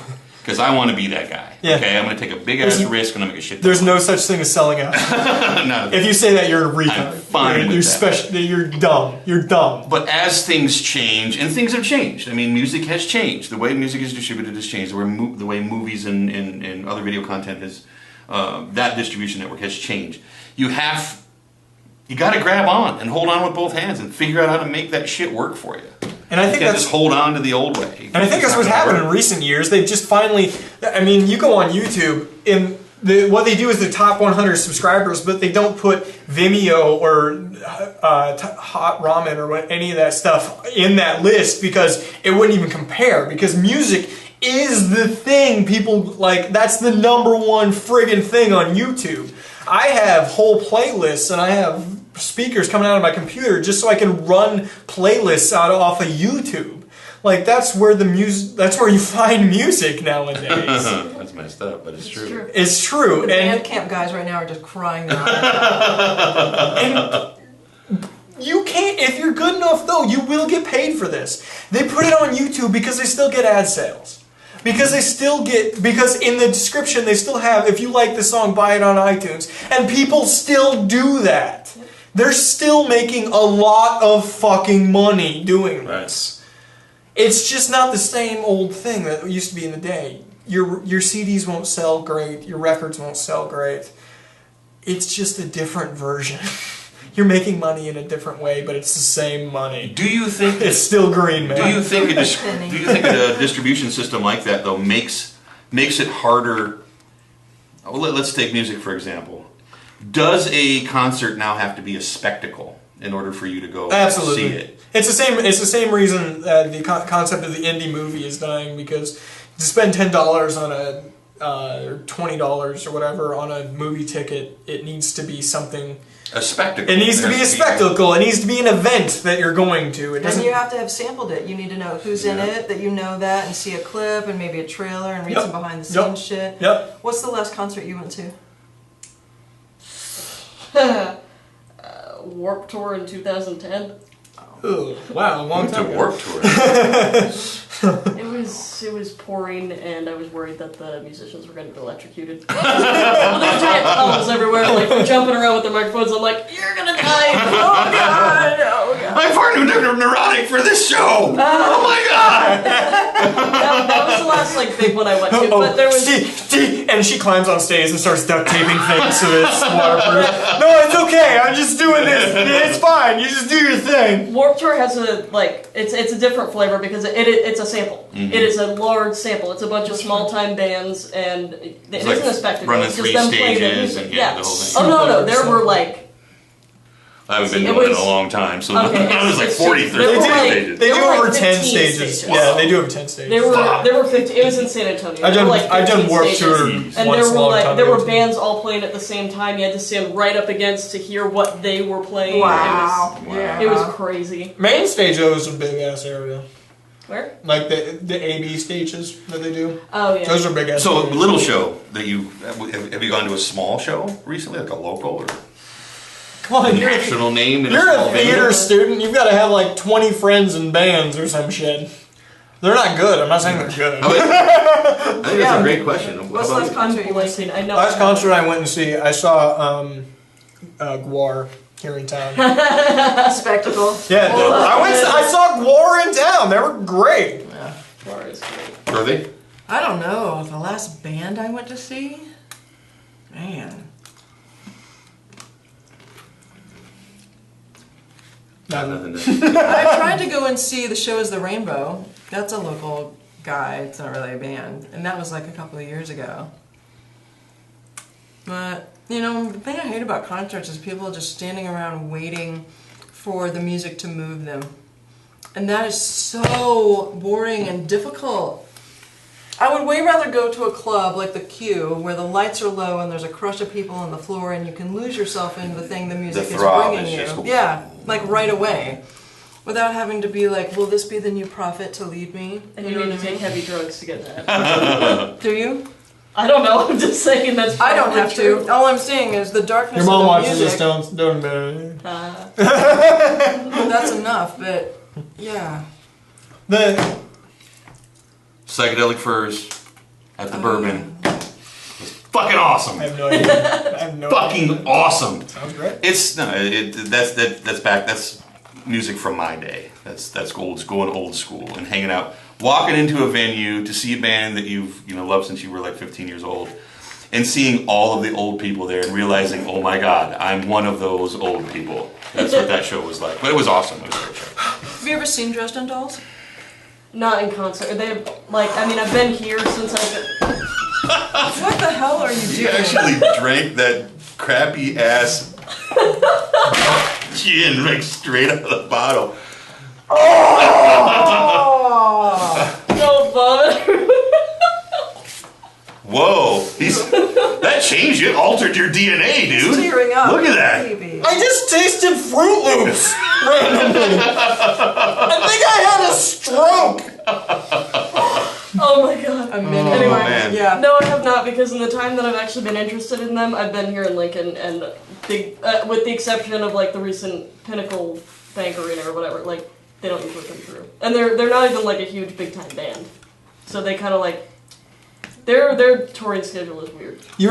Because I want to be that guy. Yeah. Okay, I'm going to take a big ass risk and I'm going to make a shit ton
There's
of money.
no such thing as selling out.
No.
If you say that, you're a retard.
I'm fine with that.
You're dumb. You're dumb.
But as things change, and things have changed. I mean, music has changed. The way music is distributed has changed. The way movies and other video content has, that distribution network has changed. You got to grab on and hold on with both hands and figure out how to make that shit work for you.
And I think
you can't just hold on to the old way.
And I think that's what's happened in recent years. They've just finally, I mean, you go on YouTube, and what they do is the top 100 subscribers, but they don't put Vimeo or Hot Ramen or any of that stuff in that list because it wouldn't even compare. Because music is the thing people like. That's the #1 friggin' thing on YouTube. I have whole playlists and I have speakers coming out of my computer just so I can run playlists off of YouTube. Like, that's where you find music nowadays.
That's messed up, but it's true.
It's true.
The Bandcamp guys right now are just crying their eyes out.
And you can't, if you're good enough though, you will get paid for this. They put it on YouTube because they still get ad sales. Because in the description they still have, if you like the song, buy it on iTunes. And people still do that. They're still making a lot of fucking money doing this. It's just not the same old thing that used to be in the day. Your CDs won't sell great, your records won't sell great. It's just a different version. You're making money in a different way, but it's the same money.
Do you think
It's still green, man.
Do you think a distribution system like that though makes it harder? Well, let's take music for example. Does a concert now have to be a spectacle in order for you to go
Absolutely.
see it?
It's the same reason the concept of the indie movie is dying, because to spend $10 on a or $20 or whatever on a movie ticket, it needs to be something.
A spectacle.
It needs to be a spectacle. It needs to be an event that you're going to. It
And you have to have sampled it. You need to know who's in it, that you know that, and see a clip and maybe a trailer and read some behind the scenes shit.
Yep.
What's the last concert you went to?
Warped Tour in 2010.
Oh, wow, a long
Went
time
to
ago.
Warped Tour.
It was pouring, and I was worried that the musicians were going to get electrocuted. Well, there's giant tunnels everywhere, like they're jumping around with their microphones. I'm like, you're gonna die! Oh god! Oh god!
I'm far too neurotic for this show. Oh my god!
That was the last like big one I went to, but there was.
And she climbs on stage and starts duct taping things so it's waterproof. No, it's okay. I'm just doing this. It's fine. You just do your thing.
Warped Tour has a it's a different flavor because it's a sample.
Mm-hmm.
It is a large sample. It's a bunch of small time bands, and it
It's
isn't
like
a spectacle.
running
It's just
3
them playing their
stages
music.
and
Yeah.
the whole thing.
Oh no, there were like.
I haven't been
It
doing it in
was-
a long time, so
Okay,
I was like
it's
40,
just-
30
there were like-
stages.
They
There
do
were
over
like
10
15
stages.
stages.
Yeah, they do over 10 stages.
There were 50. It was in San Antonio.
I've
There
done,
were like
I've done
15
Warped
stages.
Tour
And
once
there
a
were
long
like
time
there
ago,
were
too.
bands all playing at the same time. You had to stand right up against to hear what they were playing.
Wow.
It was crazy.
Main stage though is a big ass area.
Where?
Like the AB stages that they do.
Oh yeah.
Those are big ass.
So a
areas.
little show that you have you gone to a small show recently, like a local or
Come on, you're
national name? In
You're
small
a theater
venue?
student. You've got to have like 20 friends in bands or some shit. They're not good. I'm not saying they're good.
I think that's a great question.
What's the
How
last
about
concert you went to?
I know.
Last concert I went and see, I saw Gwar here in town.
Spectacle.
Yeah, I saw Gwar in town. They were great.
Bar is great.
you? Are they?
I don't know. The last band I went to see? Man.
Nothing.
I tried to go and see The Show is the Rainbow. That's a local guy. It's not really a band. And that was like a couple of years ago. But, you know, the thing I hate about concerts is people just standing around waiting for the music to move them. And that is so boring and difficult. I would way rather go to a club like the Q, where the lights are low and there's a crush of people on the floor and you can lose yourself in the thing the music is
throb
bringing
is
you.
just-
Yeah, like right away. Without having to be like, will this be the new prophet to lead me?
And you
know
need
what
to
I
take
mean?
heavy drugs to get that.
Do you?
I don't know. I'm just saying that's.
I don't
probably
have
true.
to. All I'm saying is the darkness
Your mom
of the
watches
music.
this, don't
That's enough, but yeah.
The
Psychedelic Furs at the Bourbon. It's fucking awesome.
I have no idea. I have no idea.
Fucking awesome.
Sounds great.
It's no, that's music from my day. That's going old school and hanging out, walking into a venue to see a band that you've loved since you were like 15 years old, and seeing all of the old people there and realizing, oh my god, I'm one of those old people. That's what that show was like. But it was awesome. It was a great show.
Have you ever seen Dresden Dolls?
Not in concert. They I've been here since I've been.
What the hell are you
You
doing?
actually drank that crappy ass gin like straight out of the bottle.
Don't vomit.
Whoa, that changed it, altered your DNA, dude.
Tearing up.
Look at that.
Baby.
I just tasted Fruit Loops randomly. I think I had a stroke.
Oh my god.
A minute.
Oh, man.
Yeah.
No, I have not, because in the time that I've actually been interested in them, I've been here in Lincoln, and with the exception of like the recent Pinnacle Bank Arena or whatever, like they don't usually come through, and they're not even like a huge big time band, so they kind of like their touring schedule is weird.
You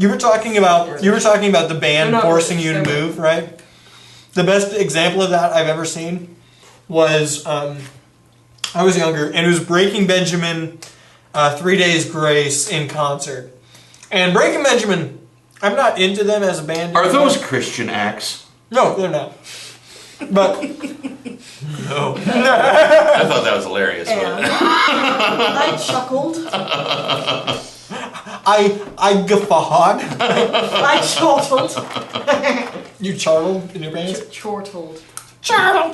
were talking about the band
They're not
forcing
really
you to
scary.
move, right? The best example of that I've ever seen was I was younger, and it was Breaking Benjamin, 3 Days Grace in concert. And Breaking Benjamin, I'm not into them as a band.
Are
anymore.
those Christian acts?
No, they're not. But
No. I thought that was hilarious.
And
But
I chuckled.
I guffawed.
I chortled.
You chartled in your pants?
Chortled.
Chortle.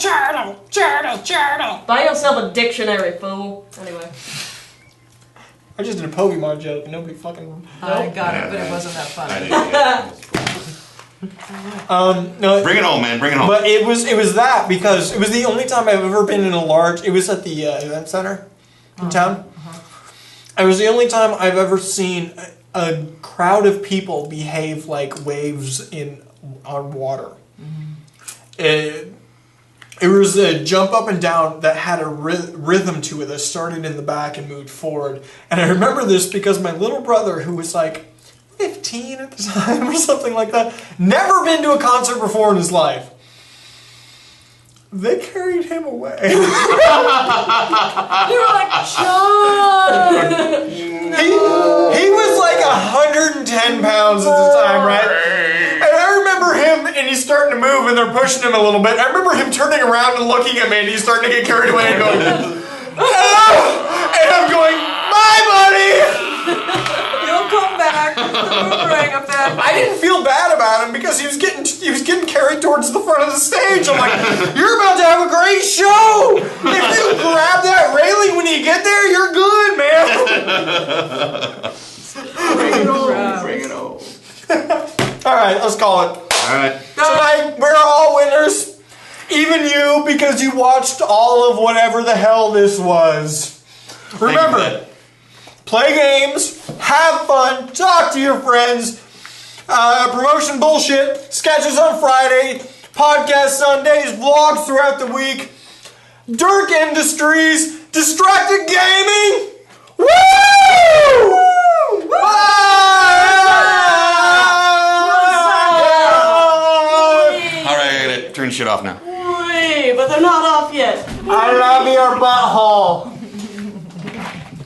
Buy yourself a dictionary, fool. Anyway.
I just did a Pokemon joke and nobody fucking.
I got it, but it wasn't that funny.
I didn't get it.
No.
Bring it home, man. Bring it home.
But it was that because it was the only time I've ever been in a large. It was at the event center in town. It was the only time I've ever seen a crowd of people behave like waves on water. It was a jump up and down that had a rhythm to it that started in the back and moved forward. And I remember this because my little brother, who was like 15 at the time or something like that, never been to a concert before in his life. They carried him away.
You were like, John!
He was like 110 pounds at the time, right? And I remember him, and he's starting to move, and they're pushing him a little bit. I remember him turning around and looking at me, and he's starting to get carried away and going, "Ah!" And I'm going, "Bye, buddy!"
You'll come back. It's the boomerang effect.
I didn't feel bad about him because he was getting carried towards the front of the stage. I'm like, "You're about to have a great show! If you grab that railing when you get there, you're good, man."
Bring it home. Bring it home.
All right, let's call it.
All right.
Tonight, we're all winners. Even you, because you watched all of whatever the hell this was. Remember, play games, have fun, talk to your friends, promotion bullshit, sketches on Friday, podcast Sundays, vlogs throughout the week, Durnk Industries, Distracted Gaming. Woo!
Turn shit off now.
Wait, but they're not off yet.
I love your butthole.